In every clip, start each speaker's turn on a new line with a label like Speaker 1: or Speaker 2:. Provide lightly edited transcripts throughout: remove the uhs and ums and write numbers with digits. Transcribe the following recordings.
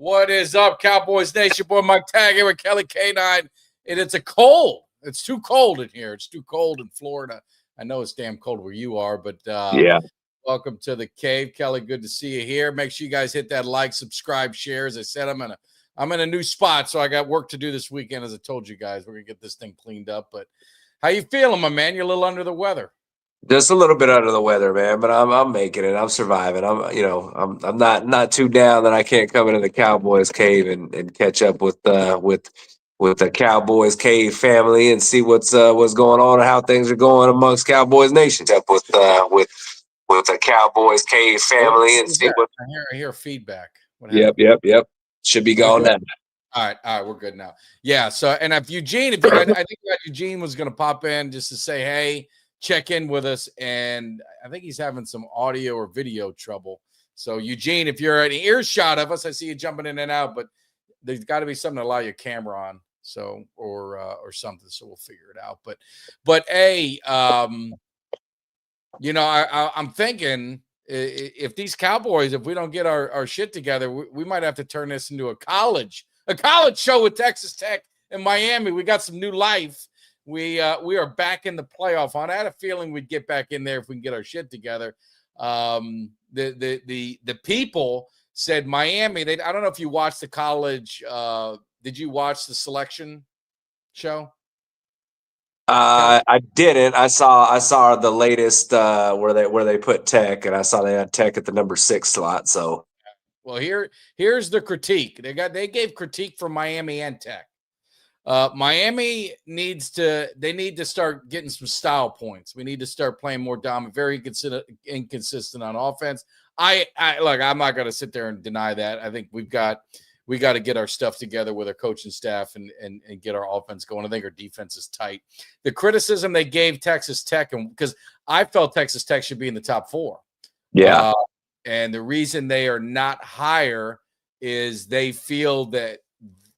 Speaker 1: What is up, Cowboys Nation? Boy, Mike Tag here with Kelly K9. And it's a cold. It's too cold in here. It's too cold in Florida. I know it's damn cold where you are, but
Speaker 2: yeah.
Speaker 1: Welcome to the cave, Kelly. Good to see you here. Make sure you guys hit that like, subscribe, share. As I said, I'm in a new spot, so I got work to do this weekend. As I told you guys, we're gonna get this thing cleaned up. But how you feeling, my man? You're a little under the weather.
Speaker 2: Just a little bit under the weather, man, but I'm making it. I'm surviving. I'm not too down that I can't come into the Cowboys cave and catch up with the Cowboys cave family and see what's going on and how things are going amongst Cowboys Nation. Up with the Cowboys cave family and see what.
Speaker 1: I hear feedback.
Speaker 2: Yep. Should be going now.
Speaker 1: All right, we're good now. Yeah. So, and if Eugene, I think Eugene was going to pop in just to say, hey, check in with us, and I think he's having some audio or video trouble. So, Eugene, if you're at an earshot of us, I see you jumping in and out, but there's got to be something to allow your camera on, so or something. So we'll figure it out. But I'm thinking if these Cowboys, if we don't get our shit together, we might have to turn this into a college show with Texas Tech and Miami. We got some new life. We are back in the playoff hunt. I had a feeling we'd get back in there if we can get our shit together. The people said Miami. I don't know if you watched the college. Did you watch the selection show?
Speaker 2: I didn't. I saw the latest where they put Tech, and I saw they had Tech at the number 6 slot. So,
Speaker 1: well, here's the critique. They gave critique for Miami and Tech. Miami needs to start getting some style points. We need to start playing more dominant, very inconsistent on offense. I'm not going to sit there and deny that. I think we got to get our stuff together with our coaching staff and get our offense going. I think our defense is tight. The criticism they gave Texas Tech, and because I felt Texas Tech should be in the top 4.
Speaker 2: Yeah.
Speaker 1: And the reason they are not higher is they feel that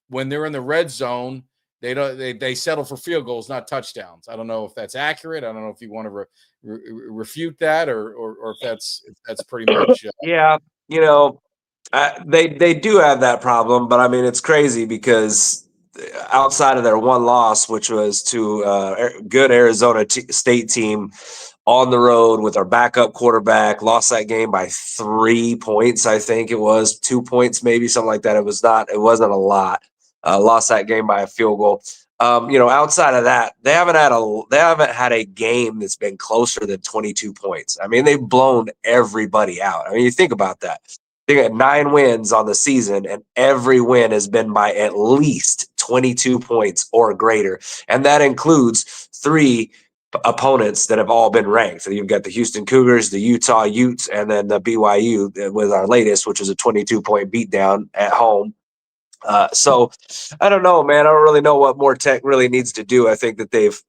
Speaker 1: when they're in the red zone, they settle for field goals, not touchdowns. I don't know if that's accurate. I don't know if you want to refute that or if that's pretty much.
Speaker 2: Yeah, they do have that problem, but I mean it's crazy because outside of their one loss, which was to a good Arizona State team on the road with our backup quarterback, lost that game by 3 points. I think it was 2 points, maybe something like that. It wasn't a lot. Lost that game by a field goal. Outside of that, they haven't had a game that's been closer than 22 points. I mean, they've blown everybody out. I mean, you think about that. They got 9 wins on the season, and every win has been by at least 22 points or greater, and that includes 3 opponents that have all been ranked. So you've got the Houston Cougars, the Utah Utes, and then the BYU with our latest, which is a 22-point beatdown at home. So I don't know, man. I don't really know what more Tech really needs to do. I think that they've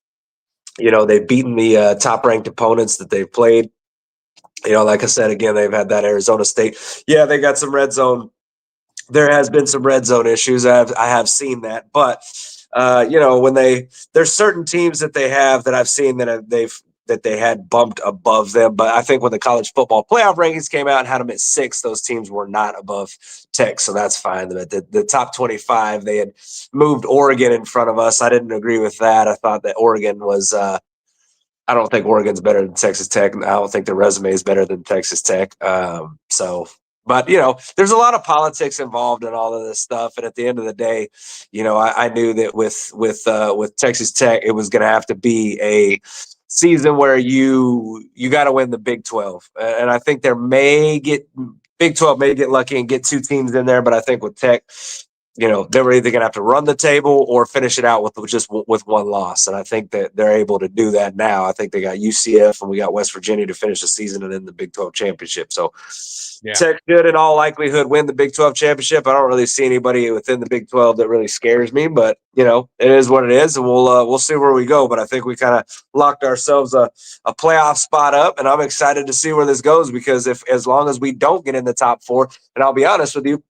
Speaker 2: beaten the top-ranked opponents that they've played. Like I said, again, they've had that Arizona State. Yeah, they got some red zone. There has been some red zone issues. I have seen that, but when there's certain teams that they have that I've seen that they had bumped above them. But I think when the college football playoff rankings came out and had them at 6, those teams were not above Tech, so that's fine. The top 25, they had moved Oregon in front of us. I didn't agree with that. I thought that Oregon was I don't think Oregon's better than Texas Tech. I don't think the resume is better than Texas Tech. But there's a lot of politics involved in all of this stuff. And at the end of the day, I knew that with Texas Tech, it was going to have to be a season where you got to win the Big 12. And I think Big 12 may get lucky and get 2 teams in there. But I think with Tech, they were either going to have to run the table or finish it out with one loss. And I think that they're able to do that now. I think they got UCF and we got West Virginia to finish the season and then the Big 12 championship. So yeah. Tech should in all likelihood win the Big 12 championship. I don't really see anybody within the Big 12 that really scares me, but it is what it is, and we'll see where we go. But I think we kind of locked ourselves a playoff spot up, and I'm excited to see where this goes because as long as we don't get in the top 4, and I'll be honest with you,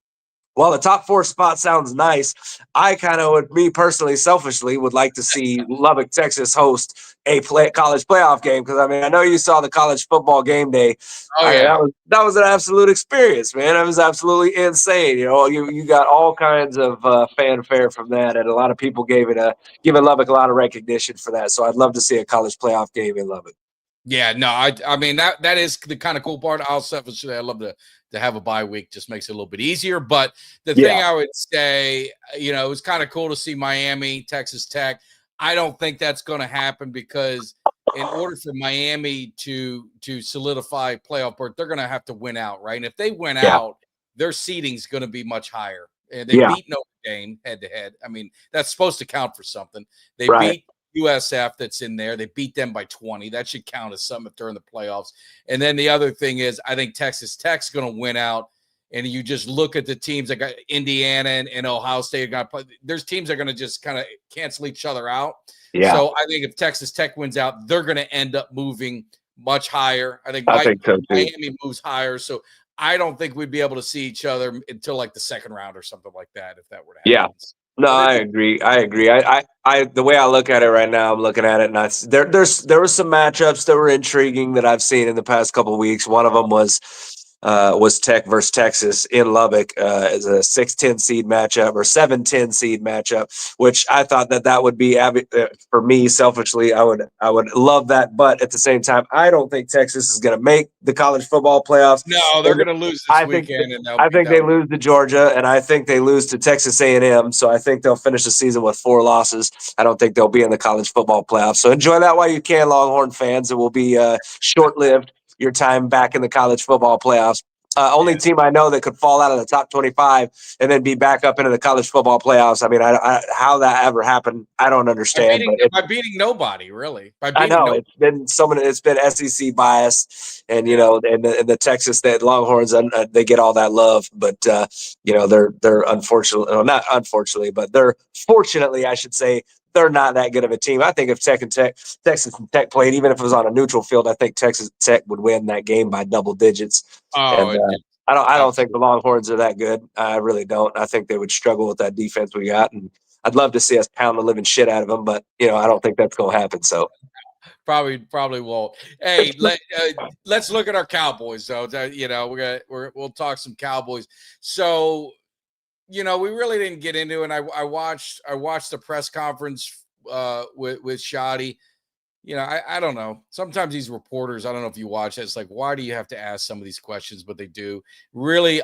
Speaker 2: Well, the top 4 spot sounds nice. I kind of would, me personally, selfishly, would like to see Lubbock, Texas host a college playoff game, because I mean, I know you saw the college football game day.
Speaker 1: Oh
Speaker 2: I mean,
Speaker 1: yeah.
Speaker 2: that was an absolute experience, man. It was absolutely insane. You know, you got all kinds of fanfare from that, and a lot of people giving Lubbock a lot of recognition for that. So I'd love to see a college playoff game in Lubbock.
Speaker 1: Yeah, no, I mean that is the kind of cool part. I'll selfishly, I love to have a bye week, just makes it a little bit easier. But the thing I would say, you know, it was kind of cool to see Miami, Texas Tech. I don't think that's going to happen, because in order for Miami to solidify playoff berth, they're going to have to win out, right? And if they win out, their seeding is going to be much higher. And they beat Notre Dame head to head. I mean, that's supposed to count for something. They beat USF, that's in there. They beat them by 20. That should count as something if they're in the playoffs. And then the other thing is, I think Texas Tech's going to win out. And you just look at the teams that got Indiana and Ohio State are going to play. There's teams that are going to just kind of cancel each other out. Yeah. So I think if Texas Tech wins out, they're going to end up moving much higher. I think so Miami moves higher. So I don't think we'd be able to see each other until like the second round or something like that, if that were to happen.
Speaker 2: Yeah. No, I agree. I the way I look at it right now, I'm looking at it, and there were some matchups that were intriguing that I've seen in the past couple of weeks. One of them was Tech versus Texas in Lubbock as a 6-10 seed matchup or 7-10 seed matchup, which I thought that would be for me selfishly. I would love that, but at the same time, I don't think Texas is going to make the college football playoffs.
Speaker 1: No, they're going to lose this weekend.
Speaker 2: I think they lose to Georgia, and I think they lose to Texas A&M. So I think they'll finish the season with 4 losses. I don't think they'll be in the college football playoffs. So enjoy that while you can, Longhorn fans. It will be short-lived, your time back in the college football playoffs. Only team I know that could fall out of the top 25 and then be back up into the college football playoffs. I mean, how that ever happened, I don't understand.
Speaker 1: By beating nobody, really.
Speaker 2: I know it's been it's been SEC bias, and you know, and the Texas Longhorns, they get all that love, but you know, they're unfortunately, well, not unfortunately, but they're fortunately, I should say, they're not that good of a team. I think if Texas and Tech played, even if it was on a neutral field, I think Texas Tech would win that game by double digits. I don't think the Longhorns are that good. I really don't. I think they would struggle with that defense we got, and I'd love to see us pound the living shit out of them, but you know, I don't think that's going to happen. So
Speaker 1: probably won't. Hey, let's look at our Cowboys though. You know, we'll talk some Cowboys. So, you know, we really didn't get into it. And I watched the press conference with Shoddy. You know, I don't know. Sometimes these reporters, I don't know if you watch it, it's like, why do you have to ask some of these questions? But they do. Really,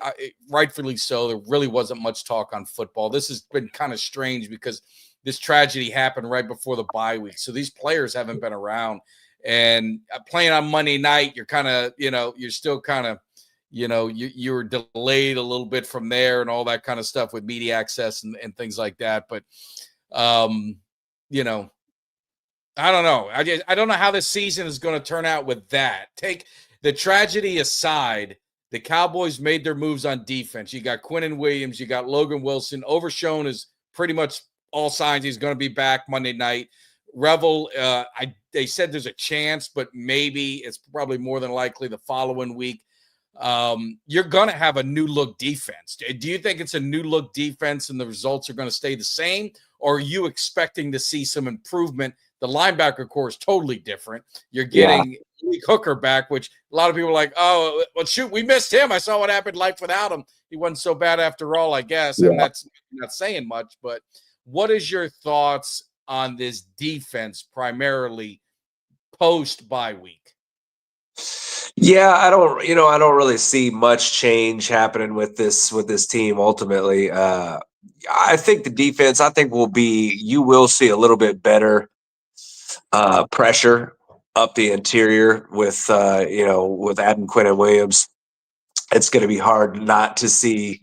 Speaker 1: rightfully so. There really wasn't much talk on football. This has been kind of strange because this tragedy happened right before the bye week. So these players haven't been around. And playing on Monday night, you're kind of, you know, you're still kind of, you know, you were delayed a little bit from there and all that kind of stuff with media access and things like that. But, you know, I don't know. I don't know how this season is going to turn out with that. Take the tragedy aside, the Cowboys made their moves on defense. You got Quinnen Williams, you got Logan Wilson. Overshown is pretty much all signs he's going to be back Monday night. Revel, they said there's a chance, but maybe it's probably more than likely the following week. You're going to have a new look defense. Do you think it's a new look defense and the results are going to stay the same? Or are you expecting to see some improvement? The linebacker core is totally different. You're getting Lee Hooker back, which a lot of people are like, oh, well, shoot, we missed him. I saw what happened life without him. He wasn't so bad after all, I guess. And that's not saying much, but what is your thoughts on this defense primarily post bye week?
Speaker 2: Yeah, I don't really see much change happening with this team ultimately. I think the defense, you will see a little bit better pressure up the interior with adding Quinnen Williams. It's going to be hard not to see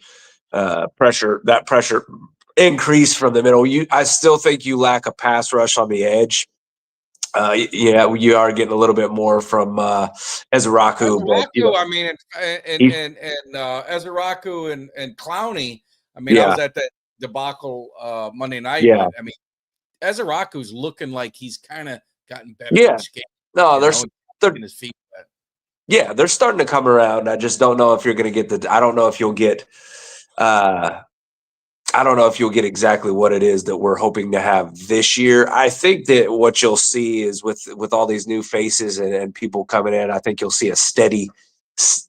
Speaker 2: pressure increase from the middle. I still think you lack a pass rush on the edge. You are getting a little bit more from Ezraku. But,
Speaker 1: I mean, and Ezraku and Clowney. I mean, I was at that debacle Monday night. Yeah. But, I mean, Ezraku's looking like he's kind of gotten better.
Speaker 2: Yeah. No, they're his feet. Yeah, they're starting to come around. I just don't know if you're going to get I don't know if you'll get I don't know if you'll get exactly what it is that we're hoping to have this year. I think that what you'll see is with all these new faces and people coming in, I think you'll see a steady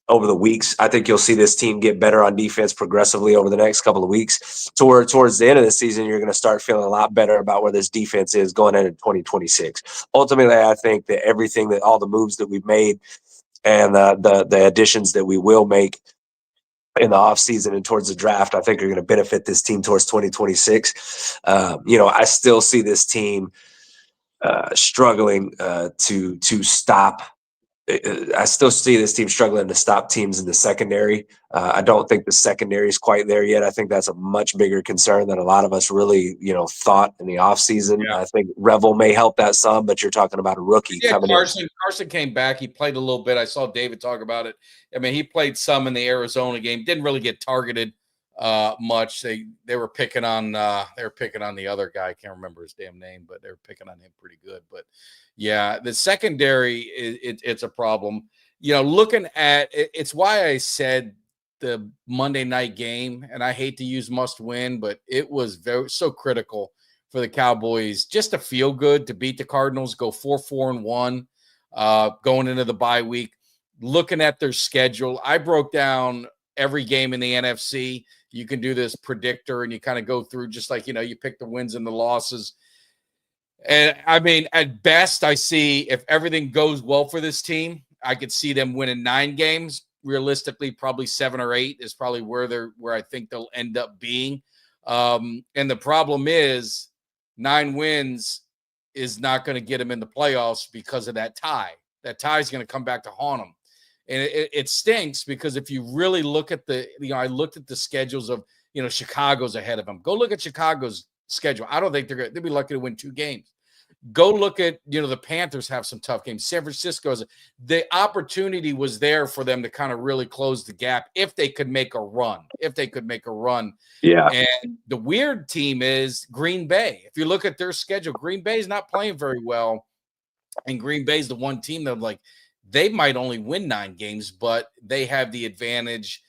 Speaker 2: over the weeks. I think you'll see this team get better on defense progressively over the next couple of weeks. Towards the end of the season, you're going to start feeling a lot better about where this defense is going into 2026. Ultimately, I think that everything that all the moves that we've made and the additions that we will make in the offseason and towards the draft, I think are going to benefit this team towards 2026. I still see this team struggling to stop. I still see this team struggling to stop teams in the secondary. I don't think the secondary is quite there yet. I think that's a much bigger concern than a lot of us really, thought in the offseason.
Speaker 1: Yeah.
Speaker 2: I think Revel may help that some, but you're talking about a rookie coming in.
Speaker 1: Carson came back. He played a little bit. I saw David talk about it. I mean, he played some in the Arizona game. Didn't really get targeted much. They were picking on the other guy. I can't remember his damn name, but they were picking on him pretty good. But yeah, the secondary it's a problem. Looking at it's why I said the Monday night game, and I hate to use must win, but it was so critical for the Cowboys just to feel good, to beat the Cardinals, go 4-1, going into the bye week. Looking at their schedule, I broke down every game in the NFC. You can do this predictor and you kind of go through just like, you pick the wins and the losses. And I mean, at best, I see if everything goes well for this team, I could see them winning 9 games. Realistically, probably 7 or 8 is probably where I think they'll end up being. And the problem is 9 wins is not going to get them in the playoffs because of that tie. That tie is going to come back to haunt them. And it stinks because if you really look at I looked at the schedules of, Chicago's ahead of them. Go look at Chicago's schedule. I don't think they'll be lucky to win 2 games. Go look at, the Panthers have some tough games. San Francisco's, the opportunity was there for them to kind of really close the gap if they could make a run.
Speaker 2: Yeah.
Speaker 1: And the weird team is Green Bay. If you look at their schedule, Green Bay's not playing very well. And Green Bay's the one team that they might only win 9 games, but they have the advantage.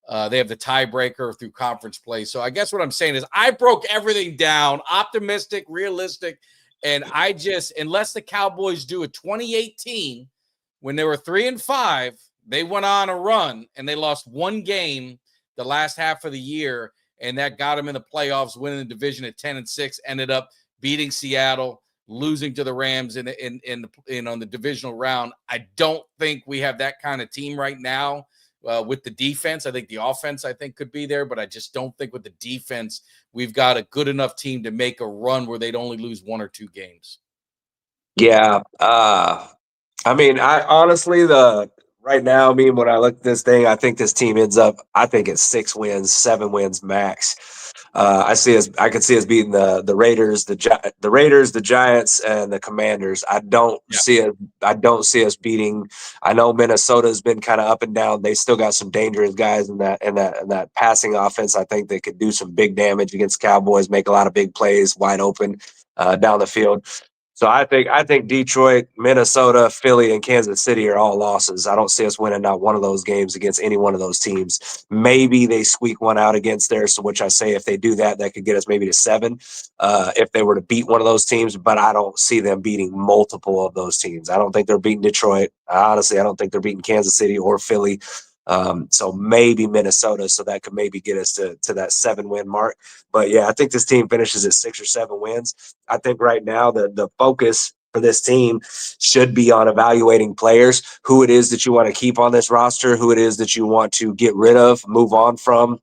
Speaker 1: They have the tiebreaker through conference play. So I guess what I'm saying is I broke everything down, optimistic, realistic. And unless the Cowboys do a 2018, when they were 3-5, they went on a run and they lost 1 game the last half of the year. And that got them in the playoffs, winning the division at 10-6, ended up beating Seattle, losing to the Rams in on the divisional round. I don't think we have that kind of team right now with the defense. I think the offense, could be there, but I just don't think with the defense, we've got a good enough team to make a run where they'd only lose 1 or 2 games.
Speaker 2: Yeah. I mean, I honestly, right now, when I look at this thing, I think this team ends up, it's 6 wins, 7 wins max. I could see us beating the Raiders, the Giants, and the Commanders. I don't see us beating. I know Minnesota's been kind of up and down. They still got some dangerous guys in that passing offense. I think they could do some big damage against Cowboys, make a lot of big plays wide open down the field. So I think Detroit, Minnesota, Philly, and Kansas City are all losses. I don't see us winning not one of those games against any one of those teams. Maybe they squeak one out against theirs, so which I say if they do that could get us maybe to 7 if they were to beat one of those teams. But I don't see them beating multiple of those teams. I don't think they're beating Detroit. Honestly, I don't think they're beating Kansas City or Philly. So maybe Minnesota, so that could maybe get us to that 7-win mark. But yeah, I think this team finishes at 6 or 7 wins. I think right now the focus for this team should be on evaluating players, who it is that you want to keep on this roster, who it is that you want to get rid of, move on from.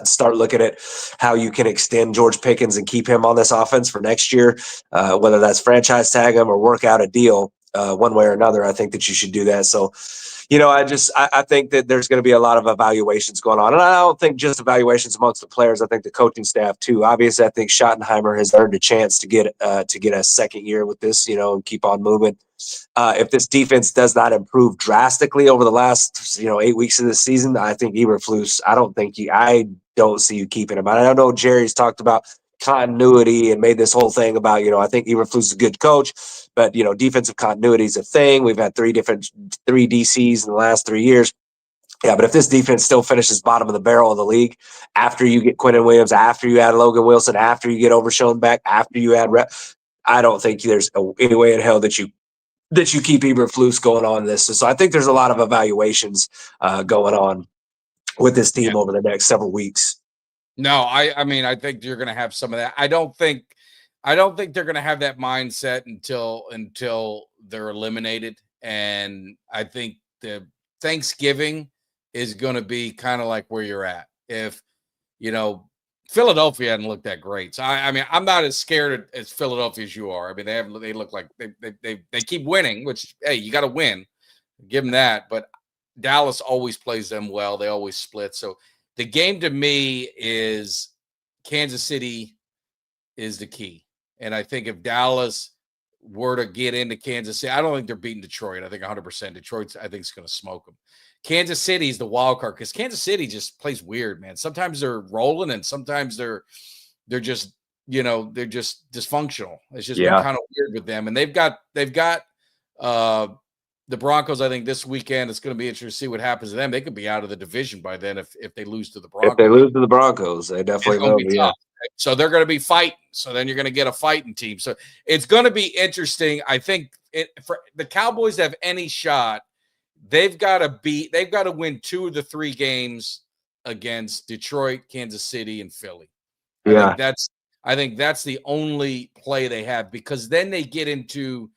Speaker 2: Start looking at how you can extend George Pickens and keep him on this offense for next year, whether that's franchise tag him or work out a deal one way or another. I think that you should do that. So, I think that there's going to be a lot of evaluations going on. And I don't think just evaluations amongst the players. I think the coaching staff too. Obviously, I think Schottenheimer has earned a chance to get a second year with this, and keep on moving. If this defense does not improve drastically over the last, 8 weeks of the season, I think Eberflus, I don't see you keeping him. I know Jerry's talked about continuity and made this whole thing about, I think Eberflus is a good coach, but, defensive continuity is a thing. We've had 3 DCs in the last 3 years. Yeah, but if this defense still finishes bottom of the barrel of the league after you get Quentin Williams, after you add Logan Wilson, after you get Overshown back, after you add I don't think there's any way in hell that you keep Eberflus going on this. So I think there's a lot of evaluations going on with this team over the next several weeks.
Speaker 1: No, I mean, I think you're going to have some of that. I don't think they're going to have that mindset until they're eliminated. And I think the Thanksgiving is going to be kind of like where you're at. If, Philadelphia hadn't looked that great. So I mean, I'm not as scared as Philadelphia as you are. I mean, they look like they keep winning, which, hey, you got to win. Give them that. But Dallas always plays them well. They always split. So the game to me is Kansas City is the key. And I think if Dallas were to get into Kansas City, I don't think they're beating Detroit. I think 100%. Detroit, I think, is going to smoke them. Kansas City is the wild card because Kansas City just plays weird, man. Sometimes they're rolling and sometimes they're just, they're just dysfunctional. It's just been kind of weird with them. And they've got the Broncos, I think, this weekend. It's going to be interesting to see what happens to them. They could be out of the division by then if they lose to the Broncos.
Speaker 2: If they lose to the Broncos, they definitely will be. Yeah.
Speaker 1: So they're going to be fighting. So then you're going to get a fighting team. So it's going to be interesting. I think for the Cowboys to have any shot, they've got to win 2 of the 3 games against Detroit, Kansas City, and Philly. I think that's the only play they have, because then they get into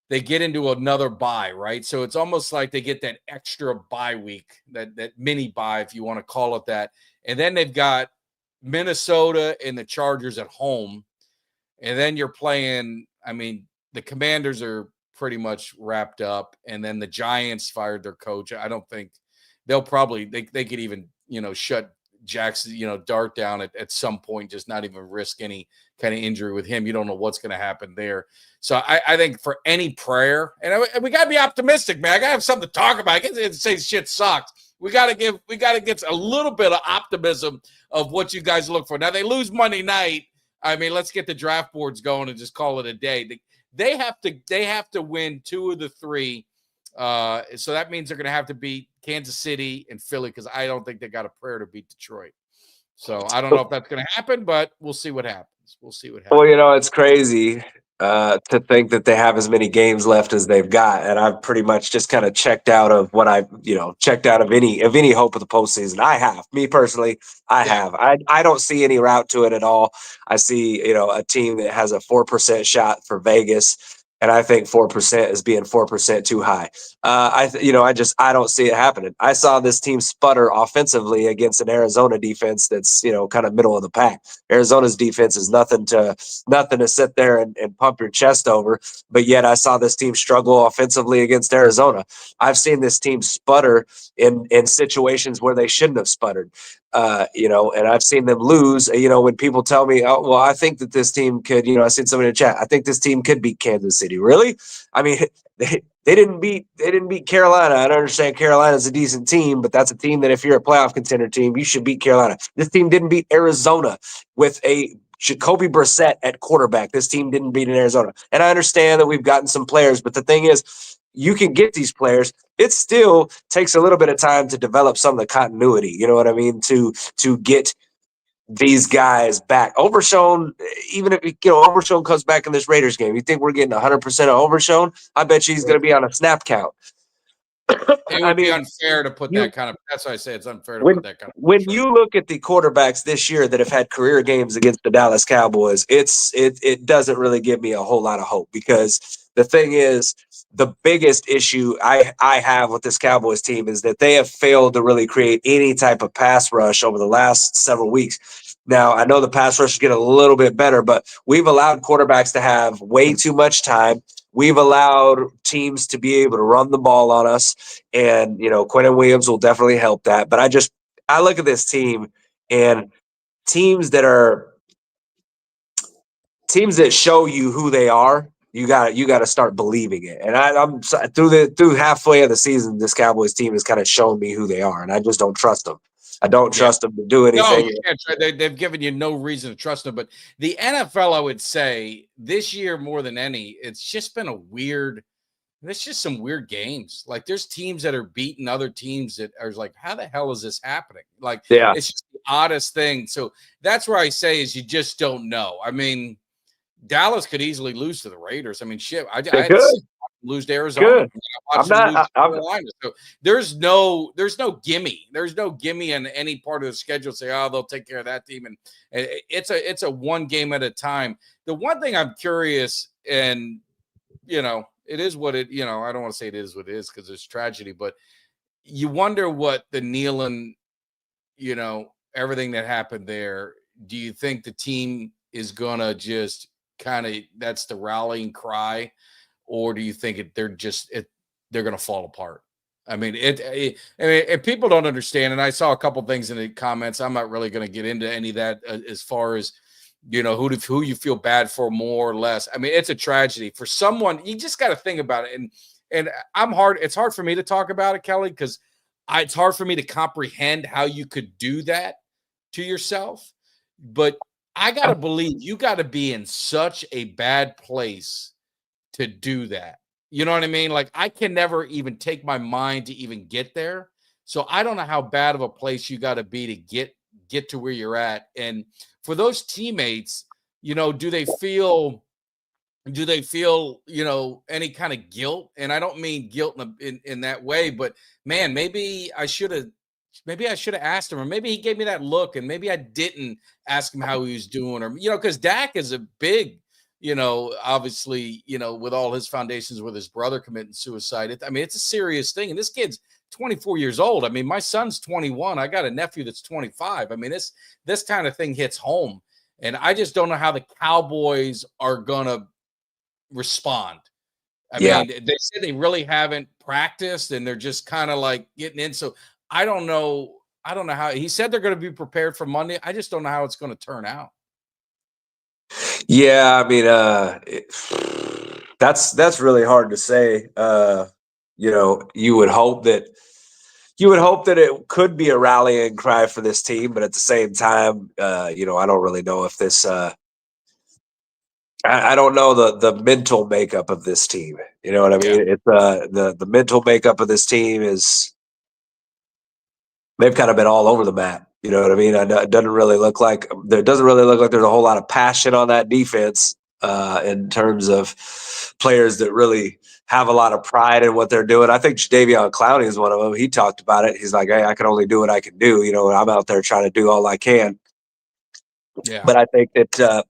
Speaker 1: another bye, right? So it's almost like they get that extra bye week, that mini bye, if you want to call it that. And then they've got Minnesota and the Chargers at home. And then you're playing, I mean, the Commanders are pretty much wrapped up. And then the Giants fired their coach. I don't think they'll probably, they could even, shut Jackson, Dart down at some point, just not even risk any kind of injury with him. You don't know what's going to happen there. So I think for any prayer, and we got to be optimistic, man. I got to have something to talk about. I can't say shit sucks. We got to get a litto bit of optimism of what you guys look for. Now they lose Monday night. I mean, let's get the draft boards going and just call it a day. They have to win 2 of the 3. So that means they're going to have to beat Kansas City and Philly, because I don't think they got a prayer to beat Detroit. So I don't know if that's going to happen, but we'll see what happens.
Speaker 2: Well, it's crazy to think that they have as many games left as they've got, and I've pretty much just kind of checked out of what checked out of any hope of the postseason. I have, me personally, I have. I don't see any route to it at all. I see a team that has a 4% shot for Vegas. And I think 4% is being 4% too high. I don't see it happening. I saw this team sputter offensively against an Arizona defense that's kind of middle of the pack. Arizona's defense is nothing to sit there and pump your chest over. But yet I saw this team struggle offensively against Arizona. I've seen this team sputter in situations where they shouldn't have sputtered. And I've seen them lose. When people tell me, "Oh, well, I think that this team could," I seen somebody in the chat, "I think this team could beat Kansas City." Really? I mean, they didn't beat Carolina. I understand Carolina's a decent team, but that's a team that if you're a playoff contender team, you should beat Carolina. This team didn't beat Arizona with a Jacoby Brissett at quarterback. This team didn't beat in Arizona. And I understand that we've gotten some players, but the thing is, you can get these players. It still takes a little bit of time to develop some of the continuity. You know what I mean? To get these guys back. Overshown, even if Overshown comes back in this Raiders game, you think we're getting 100% of Overshown? I bet you he's going to be on a snap count.
Speaker 1: It would be unfair to put that kind of. That's why I say it's unfair to put that kind of.
Speaker 2: When you look at the quarterbacks this year that have had career games against the Dallas Cowboys, it doesn't really give me a whole lot of hope, because the thing is, the biggest issue I have with this Cowboys team is that they have failed to really create any type of pass rush over the last several weeks. Now, I know the pass rush is getting a little bit better, but we've allowed quarterbacks to have way too much time. We've allowed teams to be able to run the ball on us, and Quentin Williams will definitely help that. But I look at this team, and teams that show you who they are, you got to start believing it. And I'm through halfway of the season, this Cowboys team has kind of shown me who they are, and I just don't trust them. I don't trust them to do anything.
Speaker 1: No, you can't try. They've given you no reason to trust them. But the NFL, I would say, this year more than any, it's just been a weird There's just some weird games. Like there's teams that are beating other teams that are like, how the hell is this happening? Like
Speaker 2: Yeah.
Speaker 1: it's just the oddest thing. So that's where I say is you just don't know. I mean, Dallas could easily lose to the Raiders. I mean, shit, I had to see them lose to Arizona.
Speaker 2: Good.
Speaker 1: I watched them lose to Carolina. So there's no gimme. There's no gimme in any part of the schedule. Say, oh, they'll take care of that team, and it's a one game at a time. The one thing I'm curious, and it is what it. I don't want to say it is what it is because it's tragedy, but you wonder what the kneeling, everything that happened there. Do you think the team is gonna just kind of that's the rallying cry, or do you think they're going to fall apart? I mean, if people don't understand, and I saw a couple things in the comments, I'm not really going to get into any of that as far as who you feel bad for more or less. I mean, it's a tragedy for someone. You just got to think about it, and it's hard for me to talk about it, Kelly, because it's hard for me to comprehend how you could do that to yourself, but I got to believe you got to be in such a bad place to do that. You know what I mean? Like I can never even take my mind to even get there. So I don't know how bad of a place you got to be to get to where you're at. And for those teammates, do they feel, any kind of guilt? And I don't mean guilt in that way, but man, maybe I should have asked him, or maybe he gave me that look and maybe I didn't ask him how he was doing, or, because Dak is a big, obviously, with all his foundations with his brother committing suicide. It's a serious thing. And this kid's 24 years old. I mean, my son's 21. I got a nephew that's 25. I mean, this kind of thing hits home. And I just don't know how the Cowboys are going to respond. I mean, they said they really haven't practiced and they're just kind of like getting in. So I don't know how he said they're going to be prepared for Monday. I just don't know how it's going to turn out.
Speaker 2: Yeah, I mean, that's really hard to say. You would hope that it could be a rallying cry for this team, but at the same time, I don't really know if this. I don't know the mental makeup of this team. You know what I mean? It's the mental makeup of this team is they've kind of been all over the map. You know what I mean? It doesn't really look like there's a whole lot of passion on that defense in terms of players that really have a lot of pride in what they're doing. I think Jadeveon Clowney is one of them. He talked about it. He's like, hey, I can only do what I can do. And I'm out there trying to do all I can.
Speaker 1: Yeah.
Speaker 2: But I think that,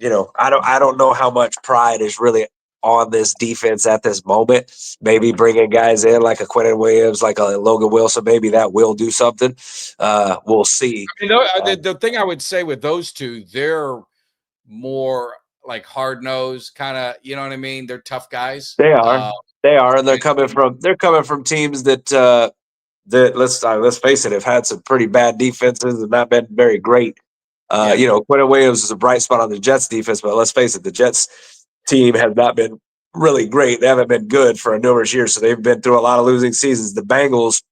Speaker 2: I don't know how much pride is really on this defense at this moment. Maybe bringing guys in like a Quentin Williams, like a Logan Wilson, maybe that will do something. We'll see.
Speaker 1: The thing I would say with those two, they're more like hard-nosed kind of, you know what I mean? They're tough guys.
Speaker 2: They are. And they're coming from teams that let's face it, have had some pretty bad defenses and not been very great. Quentin Williams is a bright spot on the Jets defense, but let's face it, the Jets team has not been really great. They haven't been good for a numerous years, so they've been through a lot of losing seasons. The Bengals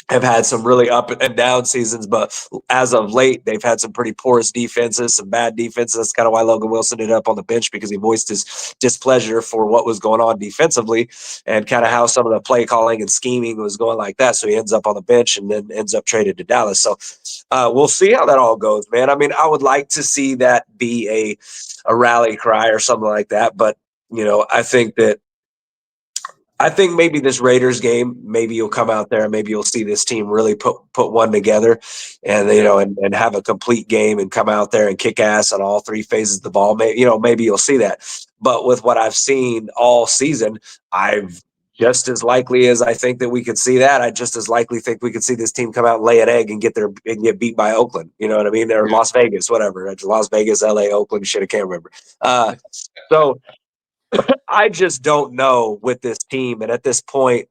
Speaker 2: have had some really up and down seasons, but as of late, they've had some pretty porous defenses, some bad defenses. That's kind of why Logan Wilson ended up on the bench, because he voiced his displeasure for what was going on defensively and kind of how some of the play calling and scheming was going like that. So he ends up on the bench and then ends up traded to Dallas. So we'll see how that all goes, man. I mean, I would like to see that be a rally cry or something like that, but I think maybe this Raiders game, maybe you'll come out there and maybe you'll see this team really put one together and, and have a complete game and come out there and kick ass on all three phases of the ball. Maybe you'll see that. But with what I've seen all season, I've just as likely as I think that we could see that, I just as likely think we could see this team come out and lay an egg and get beat by Oakland. You know what I mean? They're Las Vegas, whatever. It's Las Vegas, LA, Oakland, shit, I can't remember. So I just don't know with this team. And at this point,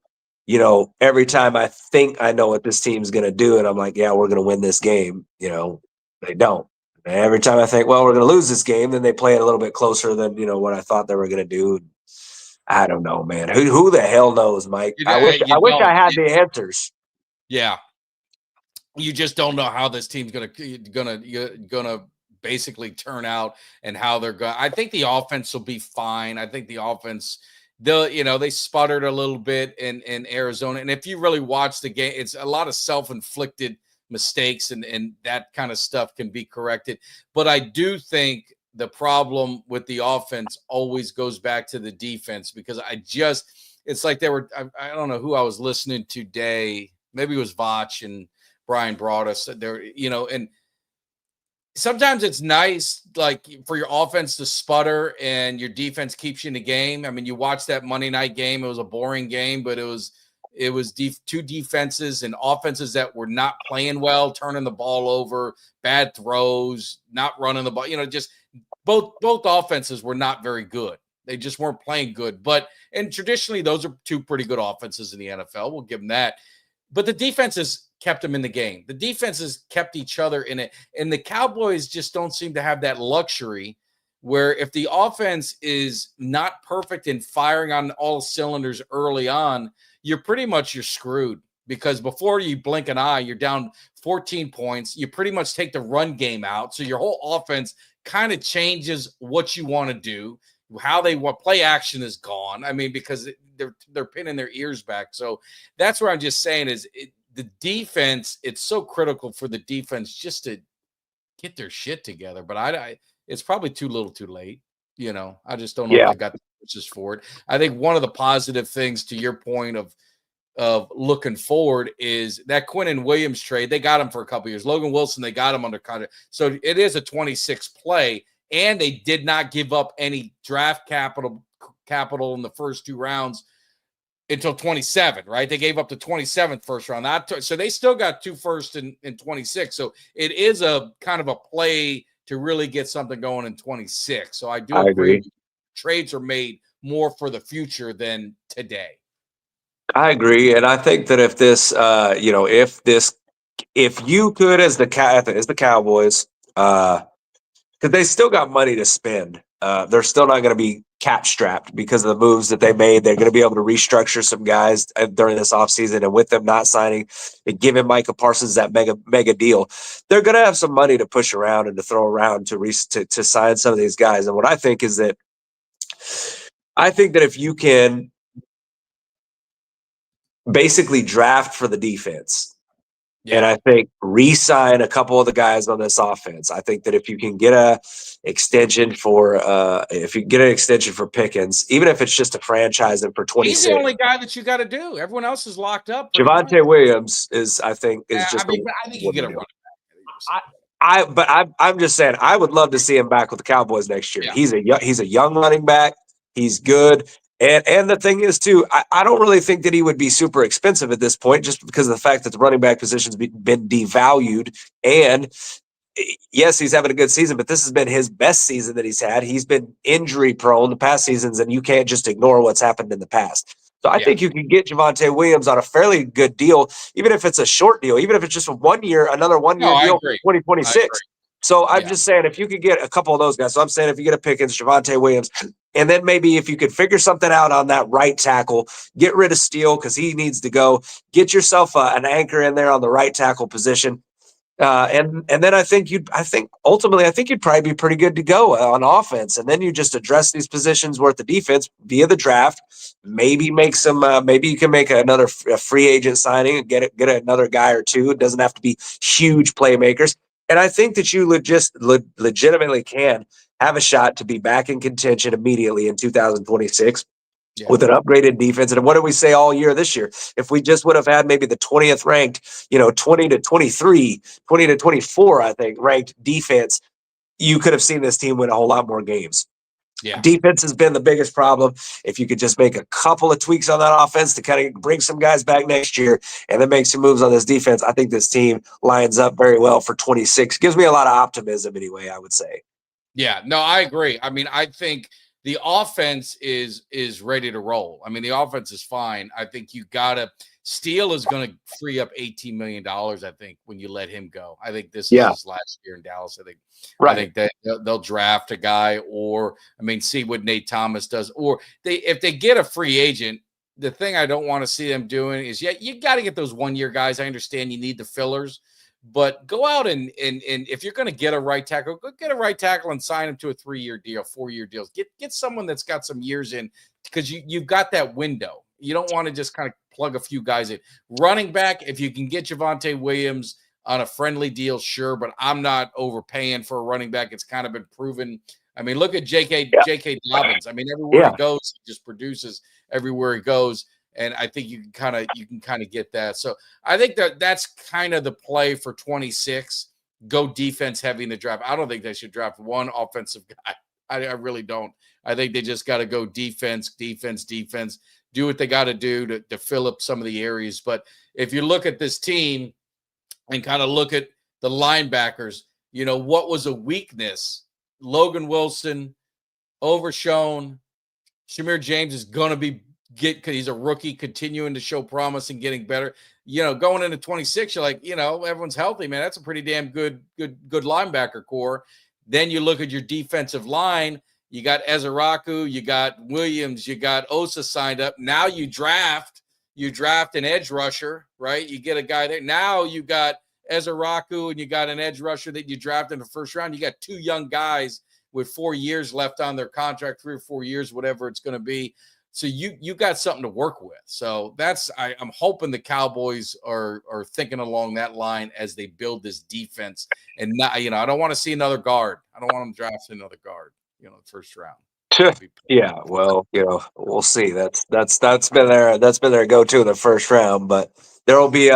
Speaker 2: every time I think I know what this team's going to do, and I'm like, yeah, we're going to win this game, they don't. And every time I think, well, we're going to lose this game, then they play it a little bit closer than, what I thought they were going to do. I don't know, man. Who the hell knows, Mike? I wish I had the answers.
Speaker 1: Yeah. You just don't know how this team's gonna basically turn out and how they're going. I think the offense will be fine. I think the offense they sputtered a little bit in Arizona. And if you really watch the game, it's a lot of self-inflicted mistakes, and that kind of stuff can be corrected. But I do think the problem with the offense always goes back to the defense, because it's like I don't know who I was listening to today. Maybe it was Vach and Brian brought us there, and sometimes it's nice, like, for your offense to sputter and your defense keeps you in the game. I mean, you watch that Monday night game. It was a boring game, but it was two defenses and offenses that were not playing well, turning the ball over, bad throws, not running the ball. Just both offenses were not very good. They just weren't playing good. And traditionally, those are two pretty good offenses in the NFL. We'll give them that. But the defenses kept them in the game. The defenses kept each other in it. And the Cowboys just don't seem to have that luxury, where if the offense is not perfect in firing on all cylinders early on, you're screwed, because before you blink an eye, you're down 14 points. You pretty much take the run game out. So your whole offense kind of changes what you want to do. How they want play action is gone. I mean, because they're pinning their ears back. So that's what I'm just saying is the defense. It's so critical for the defense just to get their shit together. But it's probably too little, too late. I just don't know if they got the coaches for it. I think one of the positive things, to your point of looking forward, is that Quinnen Williams trade. They got him for a couple years. Logan Wilson, they got him under contract. So it is a 26 play. And they did not give up any draft capital in the first two rounds until 27, right? They gave up the 27th first round. So they still got 2 firsts in 26. So it is a kind of a play to really get something going in 26. So I agree. Trades are made more for the future than today.
Speaker 2: I agree. And I think that if this, if you could, as the Cowboys, because they still got money to spend. They're still not going to be cap strapped because of the moves that they made. They're going to be able to restructure some guys during this offseason, and with them not signing and giving Micah Parsons that mega deal, they're going to have some money to push around and to throw around to sign some of these guys. And what I think is that if you can basically draft for the defense. Yeah. And I think re-sign a couple of the guys on this offense. I think that if you can get an extension for Pickens, even if it's just a franchise and for 26,
Speaker 1: he's the only guy that you got to do. Everyone else is locked up.
Speaker 2: Javonte Williams is, I think you
Speaker 1: get a running back.
Speaker 2: But I'm just saying, I would love to see him back with the Cowboys next year. Yeah. He's a young running back. He's good. And the thing is, too, I don't really think that he would be super expensive at this point, just because of the fact that the running back position's been devalued. And yes, he's having a good season, but this has been his best season that he's had. He's been injury prone the past seasons, and you can't just ignore what's happened in the past. So I think you can get Javonte Williams on a fairly good deal, even if it's a short deal, even if it's just another one-year deal for 2026. So I'm just saying, if you could get a couple of those guys. So I'm saying, if you get a Pickens, Javonte Williams, and then maybe if you could figure something out on that right tackle, get rid of Steele because he needs to go. Get yourself an anchor in there on the right tackle position. And then I think ultimately you'd probably be pretty good to go on offense. And then you just address these positions worth the defense via the draft. Maybe make some. Maybe you can make a free agent signing and get another guy or two. It doesn't have to be huge playmakers. And I think that you legitimately can have a shot to be back in contention immediately in 2026. With an upgraded defense. And what did we say all year this year? If we just would have had maybe the 20th ranked, 20 to 23, 20 to 24, I think, ranked defense, you could have seen this team win a whole lot more games. Yeah. Defense has been the biggest problem. If you could just make a couple of tweaks on that offense to kind of bring some guys back next year and then make some moves on this defense, I think this team lines up very well for 26. Gives me a lot of optimism anyway, I would say.
Speaker 1: Yeah, no, I agree. I mean, I think the offense is ready to roll. I mean, the offense is fine. I think Steele is going to free up $18 million, I think, when you let him go. I think this is his last year in Dallas. I think that they'll draft a guy, or, see what Nate Thomas does. Or if they get a free agent, the thing I don't want to see them doing is, you got to get those one-year guys. I understand you need the fillers, But go out and if you're going to get a right tackle, go get a right tackle and sign him to a 3-year deal, 4-year deals. Get someone that's got some years in, because you've got that window. You don't want to just kind of plug a few guys in. Running back, if you can get Javonte Williams on a friendly deal, sure, but I'm not overpaying for a running back. It's kind of been proven. I mean, look at J.K. Dobbins. I mean, everywhere he goes, he just produces everywhere he goes. And I think you can kind of get that. So I think that's kind of the play for 26. Go defense heavy in the draft. I don't think they should draft one offensive guy. I really don't. I think they just got to go defense. Do what they got to do to fill up some of the areas. But if you look at this team and kind of look at the linebackers, what was a weakness? Logan Wilson, overshown. Shamir James is going to because he's a rookie, continuing to show promise and getting better. Going into 26, you're like, everyone's healthy, man. That's a pretty damn good linebacker core. Then you look at your defensive line. You got Ezeraku, you got Williams, you got Osa signed up. Now you draft an edge rusher, right? You get a guy there. Now you got Ezeraku and you got an edge rusher that you draft in the first round. You got 2 young guys with 4 years left on their contract, 3 or 4 years, whatever it's going to be. So you got something to work with. So I'm hoping the Cowboys are thinking along that line as they build this defense. And not, I don't want to see another guard. I don't want them drafting another guard, the first round.
Speaker 2: Yeah, well, we'll see. That's been their go-to in the first round, but there will be